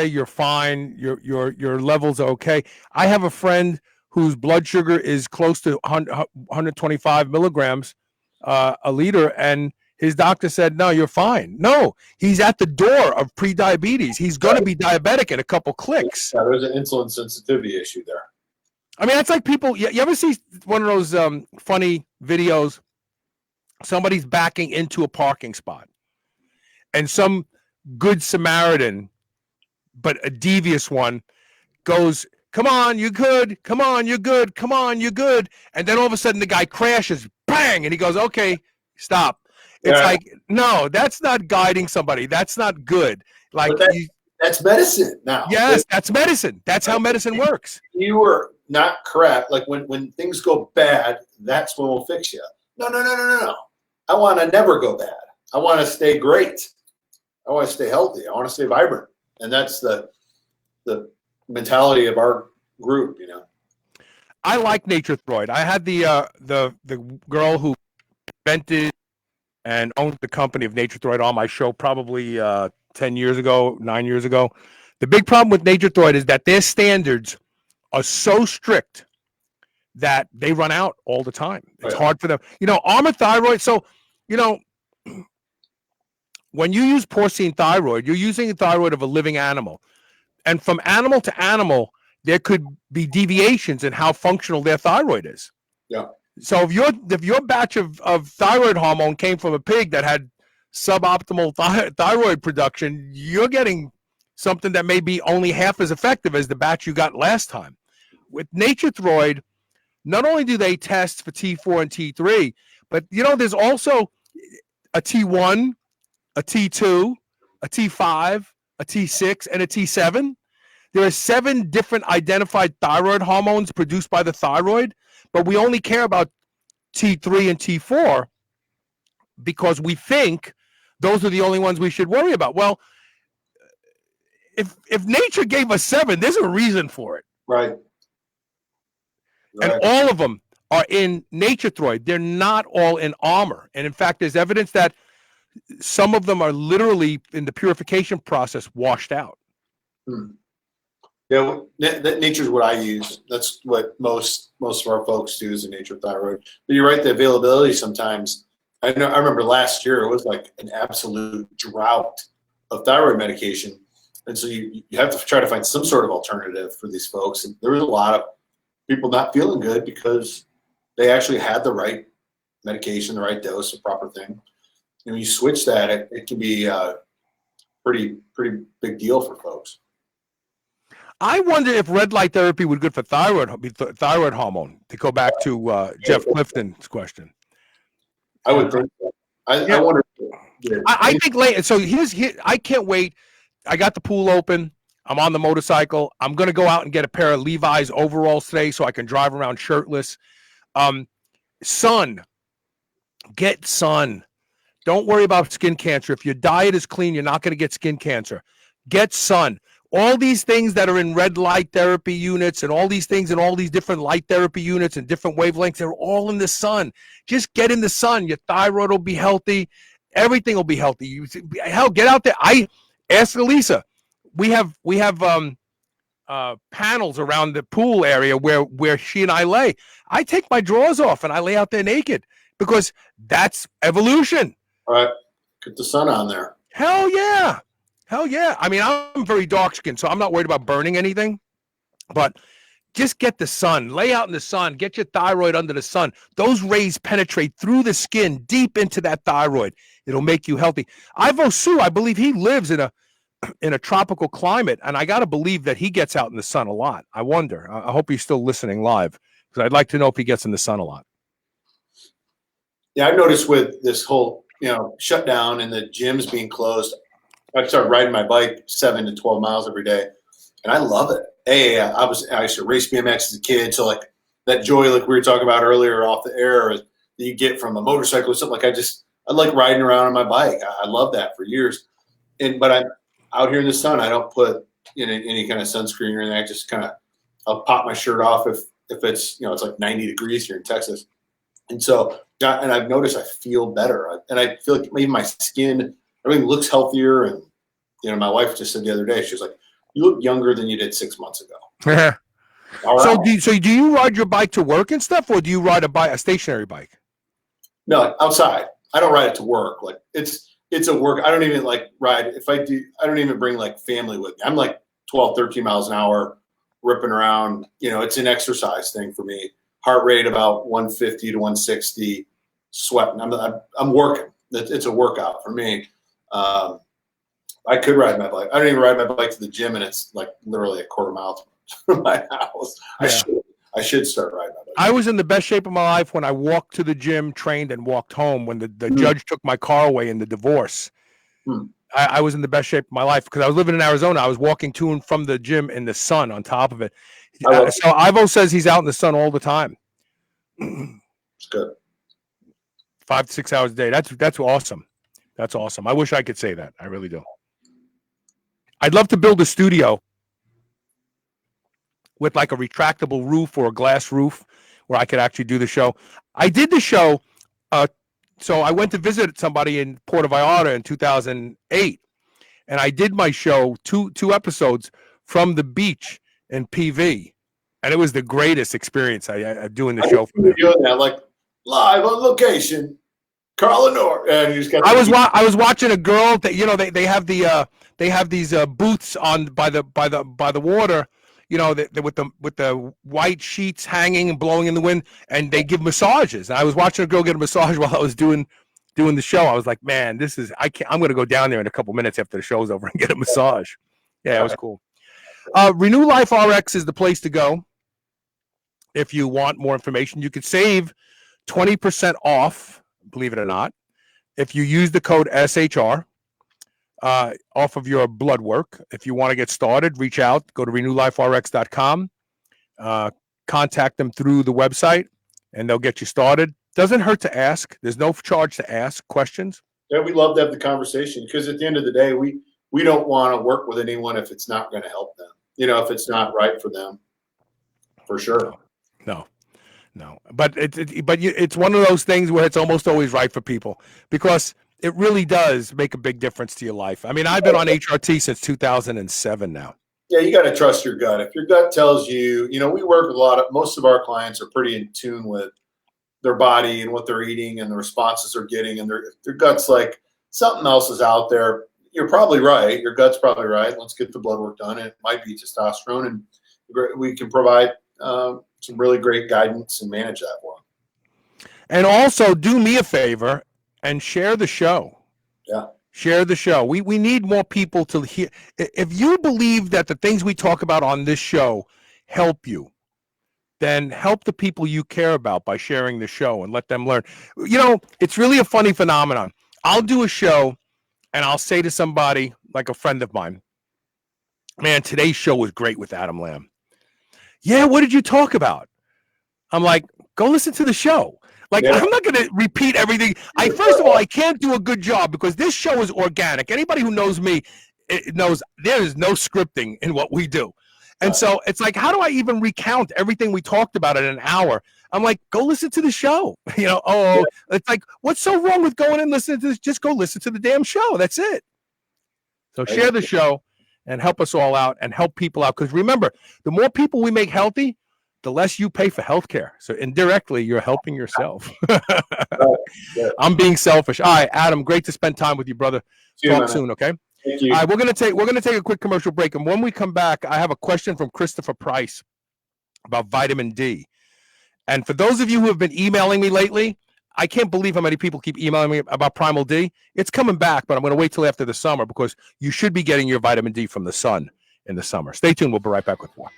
you're fine, your levels are okay. I have a friend whose blood sugar is close to 125 milligrams a liter, and his doctor said, no, you're fine. No, he's at the door of pre-diabetes. He's going to be diabetic in a couple clicks. Yeah, there's an insulin sensitivity issue there. I mean, that's like people, you ever see one of those funny videos? Somebody's backing into a parking spot, and some good Samaritan, but a devious one, goes, come on, you're good. Come on, you're good. Come on, you're good. And then all of a sudden the guy crashes, bang, and he goes, okay, stop. It's like, no, that's not guiding somebody. That's not good. Like, that's medicine now. Yes, that's medicine. That's how medicine works. You were not correct. Like when things go bad, that's when we'll fix you. No. I want to never go bad. I want to stay great. I want to stay healthy. I want to stay vibrant. And that's the mentality of our group, you know. I like Nature Throid. I had the girl who invented and owned the company of Nature Throid on my show probably 10 years ago, 9 years ago. The big problem with Nature Throid is that their standards are so strict that they run out all the time. It's hard for them. You know, Armour Thyroid. So, you know, when you use porcine thyroid, you're using a thyroid of a living animal. And from animal to animal, there could be deviations in how functional their thyroid is. Yeah. So if your batch of thyroid hormone came from a pig that had suboptimal thyroid production, you're getting something that may be only half as effective as the batch you got last time. With Nature Throid, not only do they test for T4 and T3, but you know, there's also a T1, a T2, a T5, a T6, and a T7. There are 7 different identified thyroid hormones produced by the thyroid, but we only care about T3 and T4 because we think those are the only ones we should worry about. Well, if nature gave us 7, there's a reason for it. Right. And all of them are in Nature Throid. They're not all in Armour. And in fact, there's evidence that some of them are literally in the purification process washed out. Yeah, nature's what I use. That's what most of our folks do is a Nature Thyroid. But you're right, the availability sometimes. I remember last year it was like an absolute drought of thyroid medication, and so you have to try to find some sort of alternative for these folks. And there was a lot of people not feeling good because they actually had the right medication, the right dose, the proper thing. And when you switch that, it can be a pretty big deal for folks. I wonder if red light therapy would be good for thyroid hormone, to go back to Jeff Clifton's question. I would think so. I wonder. I think later. So I can't wait. I got the pool open. I'm on the motorcycle. I'm going to go out and get a pair of Levi's overalls today so I can drive around shirtless. Sun. Get sun. Don't worry about skin cancer. If your diet is clean, you're not going to get skin cancer. Get sun. All these things that are in red light therapy units and all these things and all these different light therapy units and different wavelengths, they're all in the sun. Just get in the sun. Your thyroid will be healthy. Everything will be healthy. Hell, get out there. I asked Elisa. We have panels around the pool area where she and I lay. I take my drawers off and I lay out there naked because that's evolution. All right. Get the sun on there. Hell yeah. Hell yeah. I mean, I'm very dark skinned, so I'm not worried about burning anything. But just get the sun. Lay out in the sun. Get your thyroid under the sun. Those rays penetrate through the skin deep into that thyroid. It'll make you healthy. Ivo Su, I believe he lives in a tropical climate, and I got to believe that he gets out in the sun a lot. I wonder. I hope he's still listening live because I'd like to know if he gets in the sun a lot. Yeah, I've noticed with this whole shutdown and the gyms being closed, I started riding my bike 7 to 12 miles every day, and I love it. I used to race BMX as a kid, so like that joy, like we were talking about earlier off the air, that you get from a motorcycle or something. Like I like riding around on my bike. I love that for years. But I'm out here in the sun. I don't put any kind of sunscreen or anything. I just I'll pop my shirt off if it's it's like 90 degrees here in Texas, and so and I've noticed I feel better, and I feel like maybe my skin. Everything looks healthier, and my wife just said the other day, she was like, "You look younger than you did 6 months ago." Yeah. All right. So do you ride your bike to work and stuff, or do you ride a stationary bike? No, outside. I don't ride it to work. Like it's a work. I don't even like ride. If I do, I don't even bring like family with me. I'm like 12, 13 miles an hour, ripping around. It's an exercise thing for me. Heart rate about 150 to 160. Sweating. I'm working. It's a workout for me. I could ride my bike. I don't even ride my bike to the gym, and it's like literally a quarter mile from my house. Yeah. I should start riding my bike. I was in the best shape of my life when I walked to the gym, trained, and walked home. When the judge took my car away in the divorce, I was in the best shape of my life because I was living in Arizona. I was walking to and from the gym in the sun on top of it. So Ivo says he's out in the sun all the time. It's good. 5 to 6 hours a day. That's awesome. That's awesome. I wish I could say that. I really do. I'd love to build a studio with like a retractable roof or a glass roof where I could actually do the show. I did the show. So I went to visit somebody in Puerto Vallarta in 2008, and I did my show, two episodes from the beach in PV, and it was the greatest experience. I doing the show. Doing that, like live on location, Carl Lenore, and you just got. I was watching a girl that they have these booths on by the water. With the white sheets hanging and blowing in the wind, and they give massages. And I was watching a girl get a massage while I was doing the show. I was like, man, I'm going to go down there in a couple minutes after the show's over and get a massage. Yeah, it was cool. Renew Life RX is the place to go. If you want more information, you could save 20% off, believe it or not, if you use the code SHR. Off of your blood work. If you want to get started, reach out, go to renewliferx.com, contact them through the website, and they'll get you started. Doesn't hurt to ask. There's no charge to ask questions. Yeah, we love to have the conversation because at the end of the day, we don't want to work with anyone if it's not going to help them. If it's not right for them, for sure. No. But it's one of those things where it's almost always right for people because it really does make a big difference to your life. I mean, I've been on HRT since 2007 now. Yeah, you got to trust your gut. If your gut tells you, we work with most of our clients are pretty in tune with their body and what they're eating and the responses they're getting. And their gut's like, something else is out there. You're probably right. Your gut's probably right. Let's get the blood work done. And it might be testosterone. And we can provide some really great guidance and manage that for them. And also do me a favor and share the show. Yeah. Share the show. We need more people to hear. If you believe that the things we talk about on this show help you, then help the people you care about by sharing the show and let them learn. It's really a funny phenomenon. I'll do a show and I'll say to somebody, like a friend of mine, man, today's show was great with Adam Lamb. Yeah, what did you talk about? I'm like, go listen to the show. Like, I'm not going to repeat everything. First of all, I can't do a good job because this show is organic. Anybody who knows me knows there is no scripting in what we do. And so it's like, how do I even recount everything we talked about in an hour? I'm like, go listen to the show. It's like, what's so wrong with going and listening to this? Just go listen to the damn show. That's it. So share the show and help us all out and help people out. Because remember, the more people we make healthy, the less you pay for healthcare. So indirectly, you're helping yourself. I'm being selfish. All right, Adam, great to spend time with you, brother. Talk soon, okay? Thank you. All right, we're gonna take a quick commercial break, and when we come back, I have a question from Christopher Price about vitamin D. And for those of you who have been emailing me lately, I can't believe how many people keep emailing me about Primal D. It's coming back, but I'm going to wait till after the summer because you should be getting your vitamin D from the sun in the summer. Stay tuned. We'll be right back with more.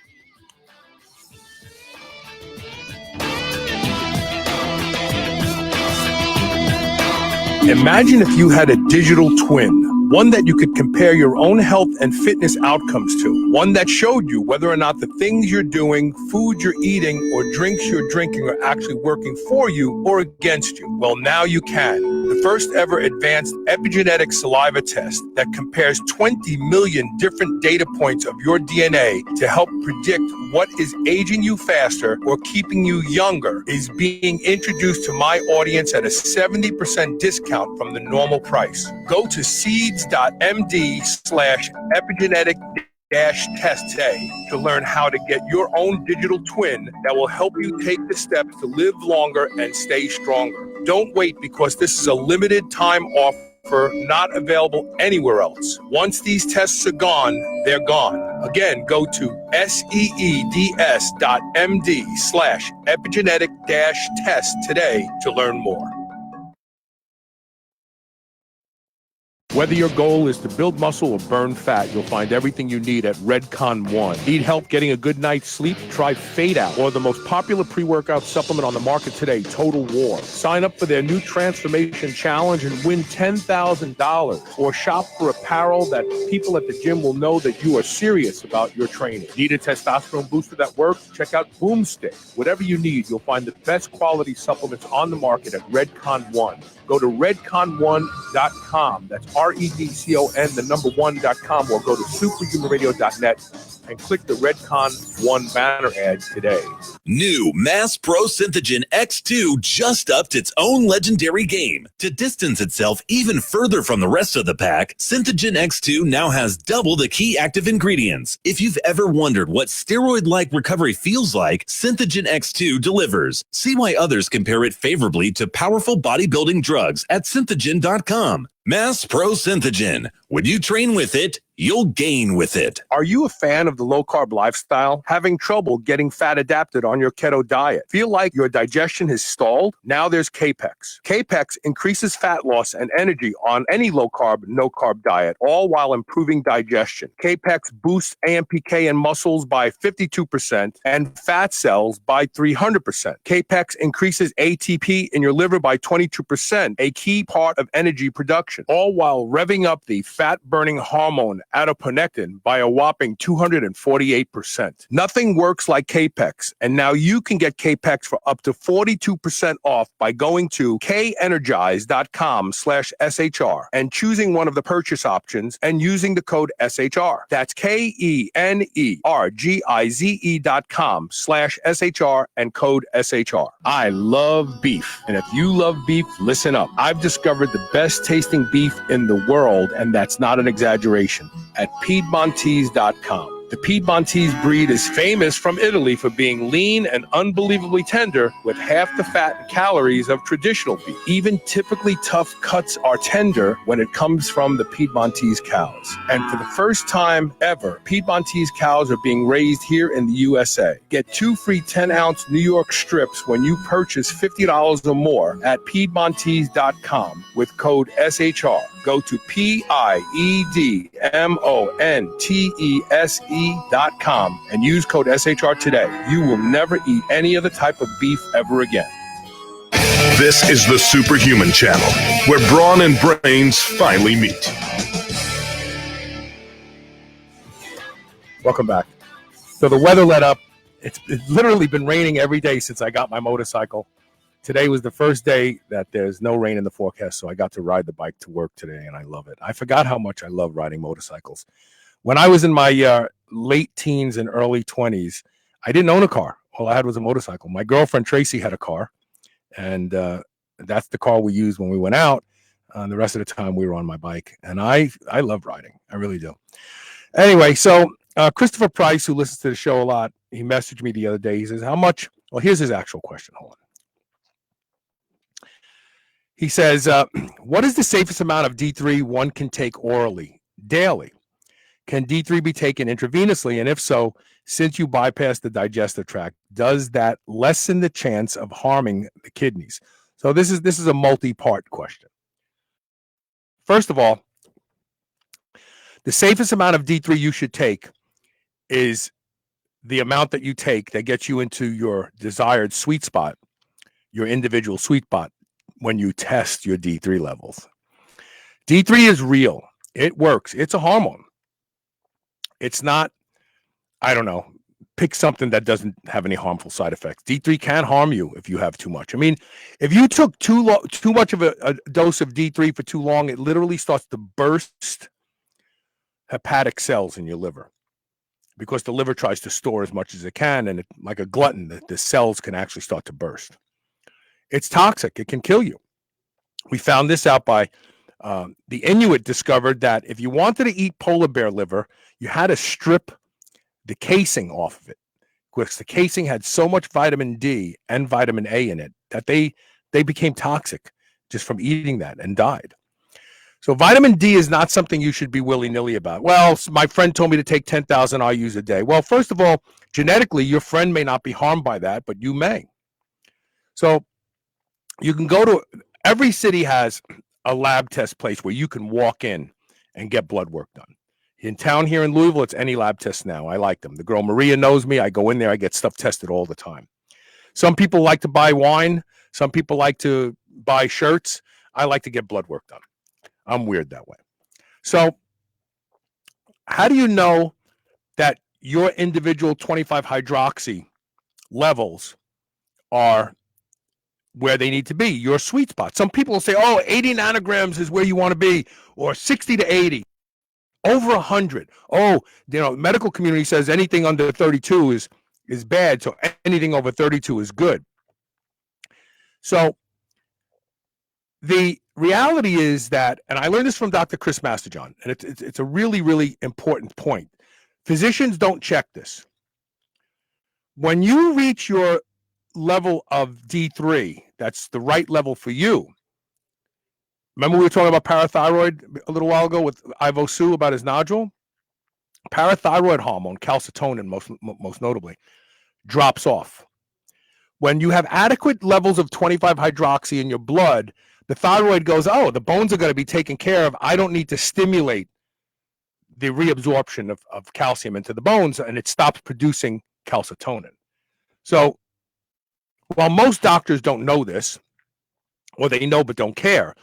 Imagine if you had a digital twin, one that you could compare your own health and fitness outcomes to, one that showed you whether or not the things you're doing, food you're eating, or drinks you're drinking are actually working for you or against you. Well, now you can. The first ever advanced epigenetic saliva test that compares 20 million different data points of your DNA to help predict what is aging you faster or keeping you younger is being introduced to my audience at a 70% discount from the normal price. Go to seeds.md/epigenetic-test today to learn how to get your own digital twin that will help you take the steps to live longer and stay stronger. Don't wait because this is a limited time offer not available anywhere else. Once these tests are gone, they're gone. Again, go to seeds.md/epigenetic-test today to learn more. Whether your goal is to build muscle or burn fat, you'll find everything you need at Redcon One. Need help getting a good night's sleep? Try Fade Out, or the most popular pre-workout supplement on the market today, Total War. Sign up for their new Transformation Challenge and win $10,000. Or shop for apparel that people at the gym will know that you are serious about your training. Need a testosterone booster that works? Check out Boomstick. Whatever you need, you'll find the best quality supplements on the market at Redcon One. Go to redcon1.com. That's REDCON, the number 1.com, or go to superhumanradio.net and click the Redcon 1 banner ad today. New Mass Pro Synthogen X2 just upped its own legendary game. To distance itself even further from the rest of the pack, Synthogen X2 now has double the key active ingredients. If you've ever wondered what steroid-like recovery feels like, Synthogen X2 delivers. See why others compare it favorably to powerful bodybuilding drugs at synthogen.com. Mass Pro Synthogen. When you train with it, you'll gain with it. Are you a fan of the low-carb lifestyle? Having trouble getting fat adapted on your keto diet? Feel like your digestion has stalled? Now there's Capex. Capex increases fat loss and energy on any low-carb, no-carb diet, all while improving digestion. Capex boosts AMPK in muscles by 52% and fat cells by 300%. Capex increases ATP in your liver by 22%, a key part of energy production, all while revving up the fat-burning hormone adiponectin by a whopping 248%. Nothing works like Capex, and now you can get Capex for up to 42% off by going to kenergize.com/SHR and choosing one of the purchase options and using the code SHR. That's KENERGIZE.com/SHR and code SHR. I love beef, and if you love beef, listen up. I've discovered the best tasting beef in the world, and that's not an exaggeration, at Piedmontese.com. The Piedmontese breed is famous from Italy for being lean and unbelievably tender with half the fat and calories of traditional beef. Even typically tough cuts are tender when it comes from the Piedmontese cows. And for the first time ever, Piedmontese cows are being raised here in the USA. Get 2 free 10-ounce New York strips when you purchase $50 or more at Piedmontese.com with code SHR. Go to PIEDMONTESE.com and use code SHR today. You will never eat any other type of beef ever again. This is the Superhuman Channel, where brawn and brains finally meet. Welcome back. So the weather let up. It's literally been raining every day since I got my motorcycle. Today was the first day that there's no rain in the forecast, so I got to ride the bike to work today, and I love it. I forgot how much I love riding motorcycles. When I was in my late teens and early 20s, I didn't own a car. All I had was a motorcycle. My girlfriend, Tracy, had a car, and that's the car we used when we went out. The rest of the time, we were on my bike, and I love riding. I really do. Anyway, so Christopher Price, who listens to the show a lot, he messaged me the other day. He says, how much? Well, here's his actual question. Hold on. He says, what is the safest amount of D3 one can take orally, daily? Can D3 be taken intravenously? And if so, since you bypass the digestive tract, does that lessen the chance of harming the kidneys? So this is a multi-part question. First of all, the safest amount of D3 you should take is the amount that you take that gets you into your desired sweet spot, your individual sweet spot, when you test your D3 levels. D3 is real. It works. It's a hormone. It's not, I don't know, pick something that doesn't have any harmful side effects. D3 can harm you if you have too much. I mean, if you took too much of a dose of D3 for too long, it literally starts to burst hepatic cells in your liver, because the liver tries to store as much as it can, and like a glutton, the cells can actually start to burst. It's toxic. It can kill you. We found this out by the Inuit discovered that if you wanted to eat polar bear liver, you had to strip the casing off of it, because the casing had so much vitamin D and vitamin A in it that they became toxic just from eating that and died. So vitamin D is not something you should be willy-nilly about. Well, my friend told me to take 10,000 IUs a day. Well, first of all, genetically, your friend may not be harmed by that, but you may. So you can go to, every city has a lab test place where you can walk in and get blood work done. In town here in Louisville, it's any lab test now. I like them. The girl Maria knows me. I go in there. I get stuff tested all the time. Some people like to buy wine. Some people like to buy shirts. I like to get blood work done. I'm weird that way. So how do you know that your individual 25 hydroxy levels are where they need to be, your sweet spot. Some people will say, oh, 80 nanograms is where you want to be, or 60 to 80, over 100. Oh, medical community says anything under 32 is bad, so anything over 32 is good. So the reality is that, and I learned this from Dr. Chris Masterjohn, and it's a really, really important point. Physicians don't check this. When you reach your level of D3, that's the right level for you. Remember we were talking about parathyroid a little while ago with Ivo Su about his nodule? Parathyroid hormone, calcitonin most notably, drops off. When you have adequate levels of 25-hydroxy in your blood, the thyroid goes, oh, the bones are going to be taken care of. I don't need to stimulate the reabsorption of calcium into the bones, and it stops producing calcitonin. So while most doctors don't know this, or they know but don't care,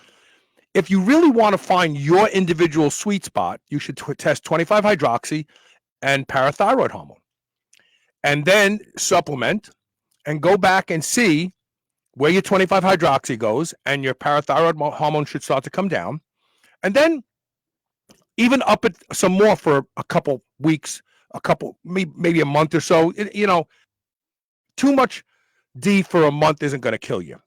if you really want to find your individual sweet spot, you should test 25-hydroxy and parathyroid hormone, and then supplement and go back and see where your 25-hydroxy goes, and your parathyroid hormone should start to come down. And then even up it some more for a couple weeks, maybe a month or so. Too much D for a month isn't going to kill you.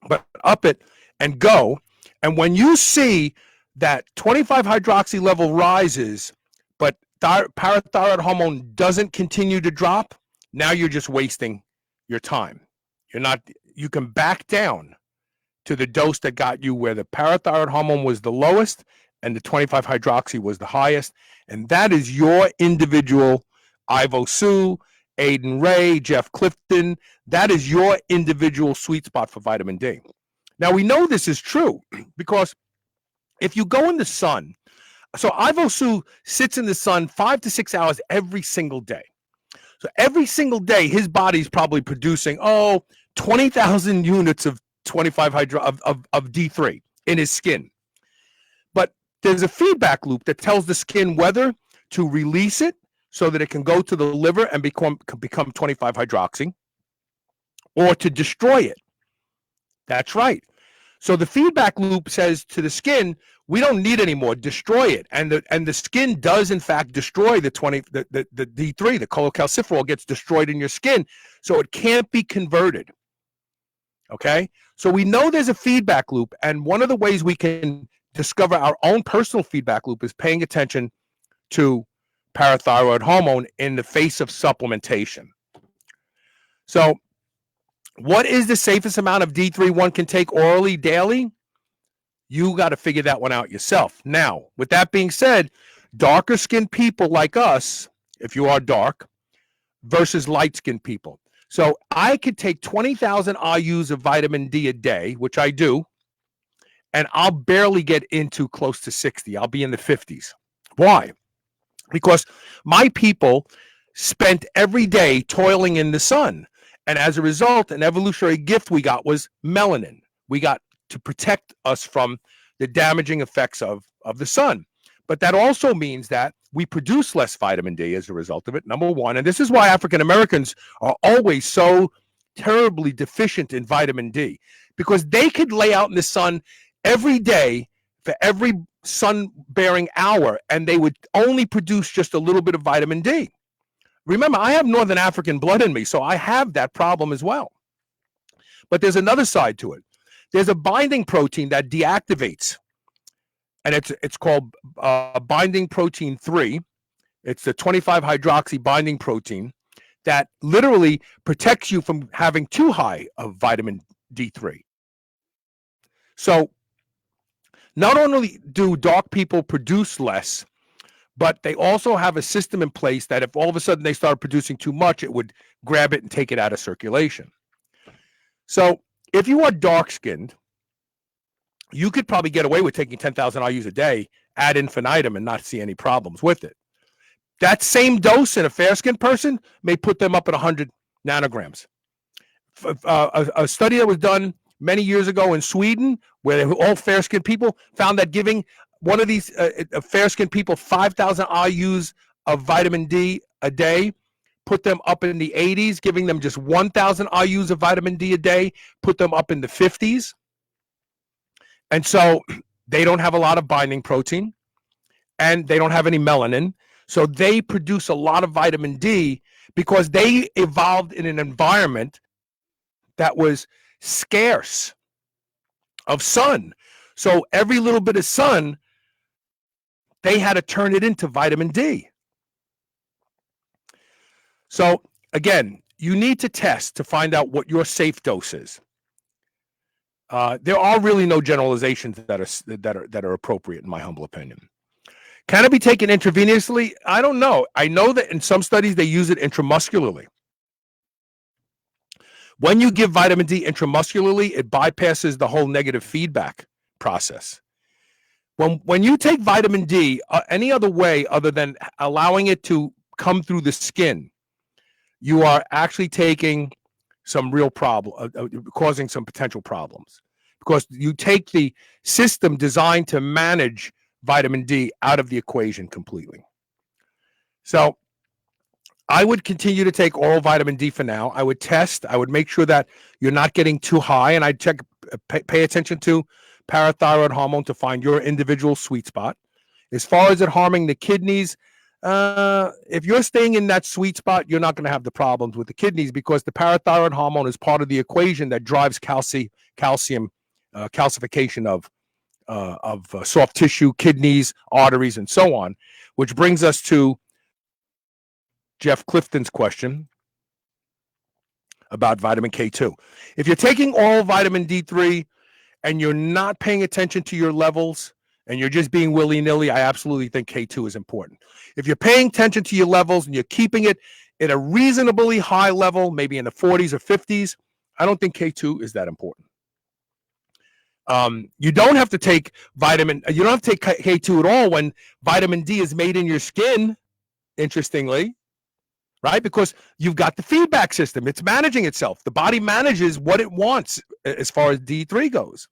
But up it and go. And when you see that 25-hydroxy level rises, but parathyroid hormone doesn't continue to drop, now you're just wasting your time. You can back down to the dose that got you where the parathyroid hormone was the lowest and the 25-hydroxy was the highest. And that is your individual Ivo Su, Aiden Ray, Jeff Clifton. That is your individual sweet spot for vitamin D. Now, we know this is true because if you go in the sun, so Ivo Su sits in the sun 5 to 6 hours every single day. So every single day, his body's probably producing, 20,000 units of 25 of D3 in his skin. But there's a feedback loop that tells the skin whether to release it so that it can go to the liver and become 25-hydroxy, or to destroy it. That's right. So the feedback loop says to the skin, we don't need any more, destroy it. And the skin does in fact destroy the D3, the cholecalciferol gets destroyed in your skin, so it can't be converted. Okay? So we know there's a feedback loop, and one of the ways we can discover our own personal feedback loop is paying attention to parathyroid hormone in the face of supplementation. So what is the safest amount of D3 one can take orally daily? You got to figure that one out yourself. Now, with that being said, darker skinned people like us, if you are dark, versus light skinned people. So I could take 20,000 IUs of vitamin D a day, which I do, and I'll barely get into close to 60. I'll be in the 50s. Why? Because my people spent every day toiling in the sun. And as a result, an evolutionary gift we got was melanin. We got to protect us from the damaging effects of the sun. But that also means that we produce less vitamin D as a result of it, number one. And this is why African Americans are always so terribly deficient in vitamin D, because they could lay out in the sun every day for every sun-bearing hour, and they would only produce just a little bit of vitamin D. Remember, I have Northern African blood in me, so I have that problem as well. But there's another side to it. There's a binding protein that deactivates, and it's called binding protein 3. It's the 25-hydroxy binding protein that literally protects you from having too high of vitamin D3. So not only do dark people produce less, but they also have a system in place that if all of a sudden they started producing too much, it would grab it and take it out of circulation. So if you are dark-skinned, you could probably get away with taking 10,000 IUs a day ad infinitum and not see any problems with it. That same dose in a fair-skinned person may put them up at 100 nanograms. A study that was done many years ago in Sweden, where they were all fair-skinned people, found that giving one of these fair-skinned people 5,000 IUs of vitamin D a day put them up in the 80s, giving them just 1,000 IUs of vitamin D a day, put them up in the 50s. And so they don't have a lot of binding protein and they don't have any melanin. So they produce a lot of vitamin D because they evolved in an environment that was scarce of sun. So every little bit of sun, they had to turn it into vitamin D. So again, you need to test to find out what your safe dose is. There are really no generalizations that are appropriate, in my humble opinion. Can it be taken intravenously? I don't know. I know that in some studies they use it intramuscularly. When you give vitamin D intramuscularly, it bypasses the whole negative feedback process. When you take vitamin D any other way other than allowing it to come through the skin, you are actually taking some real problem, causing some potential problems, because you take the system designed to manage vitamin D out of the equation completely. So I would continue to take oral vitamin D for now. I would test. I would make sure that you're not getting too high, and I'd pay attention to parathyroid hormone to find your individual sweet spot. As far as it harming the kidneys, if you're staying in that sweet spot, you're not going to have the problems with the kidneys, because the parathyroid hormone is part of the equation that drives calcium calcification of soft tissue, kidneys, arteries, and so on, which brings us to Jeff Clifton's question about vitamin K2. If you're taking oral vitamin D3 and you're not paying attention to your levels and you're just being willy-nilly, I absolutely think K2 is important. If you're paying attention to your levels and you're keeping it at a reasonably high level, maybe in the 40s or 50s, I don't think K2 is that important. You don't have to take you don't have to take K2 at all when vitamin D is made in your skin, interestingly, right? Because you've got the feedback system. It's managing itself. The body manages what it wants as far as D3 goes.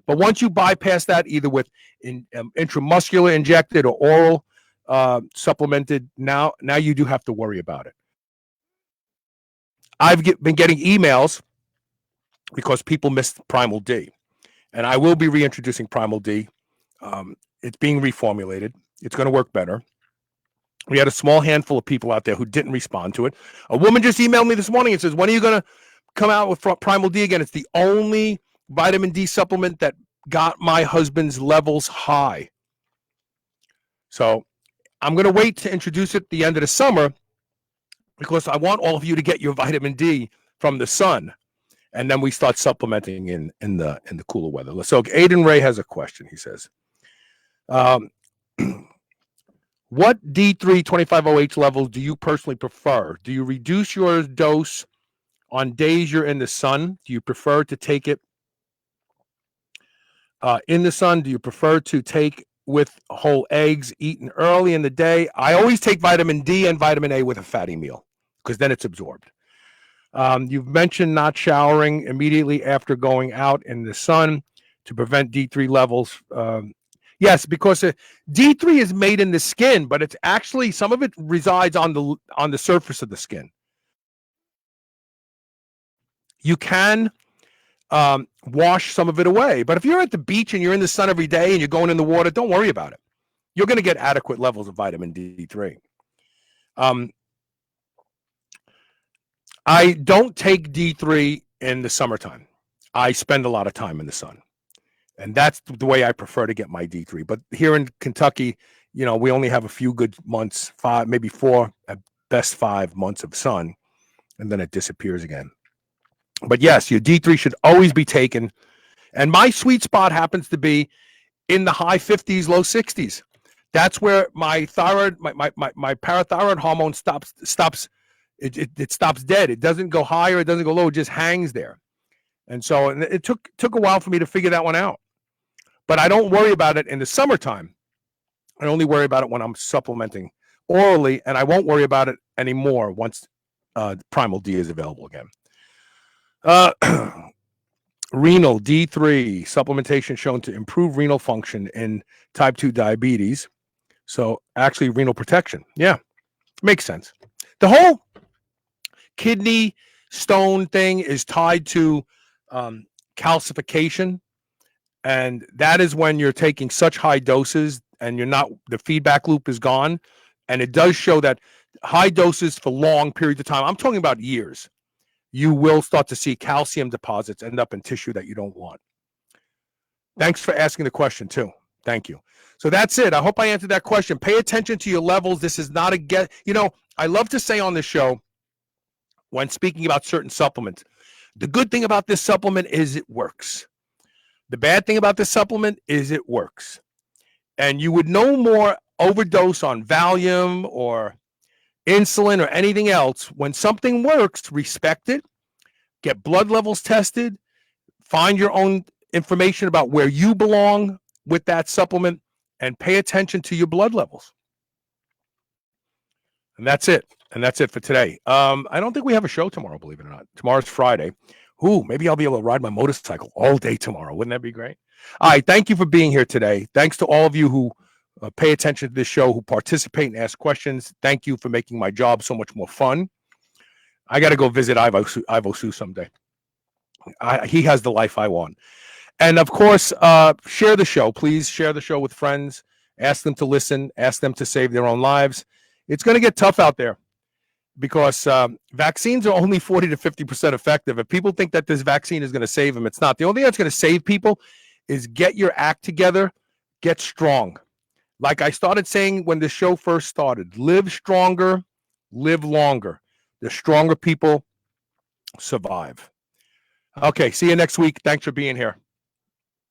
But once you bypass that, either with intramuscular injected or oral supplemented, now you do have to worry about it. I've been getting emails because people missed Primal D. And I will be reintroducing Primal D. It's being reformulated. It's going to work better. We had a small handful of people out there who didn't respond to it. A woman just emailed me this morning and says, when are you going to come out with Primal D again? It's the only vitamin D supplement that got my husband's levels high. So I'm going to wait to introduce it at the end of the summer, because I want all of you to get your vitamin D from the sun. And then we start supplementing in the cooler weather. So Aiden Ray has a question. He says, what D3 25OH levels do you personally prefer? Do you reduce your dose on days you're in the sun? Do you prefer to take it in the sun? Do you prefer to take with whole eggs eaten early in the day? I always take vitamin D and vitamin A with a fatty meal, because then it's absorbed. You've mentioned not showering immediately after going out in the sun to prevent D3 levels. Yes, because D3 is made in the skin, but it's actually, some of it resides on the surface of the skin. You can wash some of it away, but if you're at the beach and you're in the sun every day and you're going in the water, don't worry about it. You're going to get adequate levels of vitamin D3. I don't take D3 in the summertime. I spend a lot of time in the sun, and that's the way I prefer to get my D3. But here in Kentucky, we only have a few good months, 5, maybe 4, at best 5 months of sun, and then it disappears again. But yes, your D3 should always be taken. And my sweet spot happens to be in the high 50s, low 60s. That's where my thyroid, my parathyroid hormone stops. It stops dead. It doesn't go higher. It doesn't go low. It just hangs there. And so it took a while for me to figure that one out. But I don't worry about it in the summertime. I only worry about it when I'm supplementing orally, and I won't worry about it anymore once Primal D is available again. Renal D3 supplementation shown to improve renal function in type 2 diabetes. So actually renal protection. Yeah, makes sense. The whole kidney stone thing is tied to calcification. And that is when you're taking such high doses and the feedback loop is gone. And it does show that high doses for long periods of time, I'm talking about years, you will start to see calcium deposits end up in tissue that you don't want. Thanks for asking the question too. Thank you. So that's it. I hope I answered that question. Pay attention to your levels. This is not I love to say on the show when speaking about certain supplements, the good thing about this supplement is it works. The bad thing about this supplement is it works. And you would no more overdose on Valium or insulin or anything else. When something works, respect it, get blood levels tested, find your own information about where you belong with that supplement, and pay attention to your blood levels. And that's it. And that's it for today. I don't think we have a show tomorrow, believe it or not. Tomorrow's Friday. Ooh, maybe I'll be able to ride my motorcycle all day tomorrow. Wouldn't that be great? All right. Thank you for being here today. Thanks to all of you who pay attention to this show, who participate and ask questions. Thank you for making my job so much more fun. I got to go visit Ivo Su someday. He has the life I want. And of course, share the show. Please share the show with friends. Ask them to listen. Ask them to save their own lives. It's going to get tough out there because vaccines are only 40 to 50% effective. If people think that this vaccine is going to save them, it's not. The only thing that's going to save people is get your act together, get strong. Like I started saying when the show first started, live stronger, live longer. The stronger people survive. Okay, see you next week. Thanks for being here.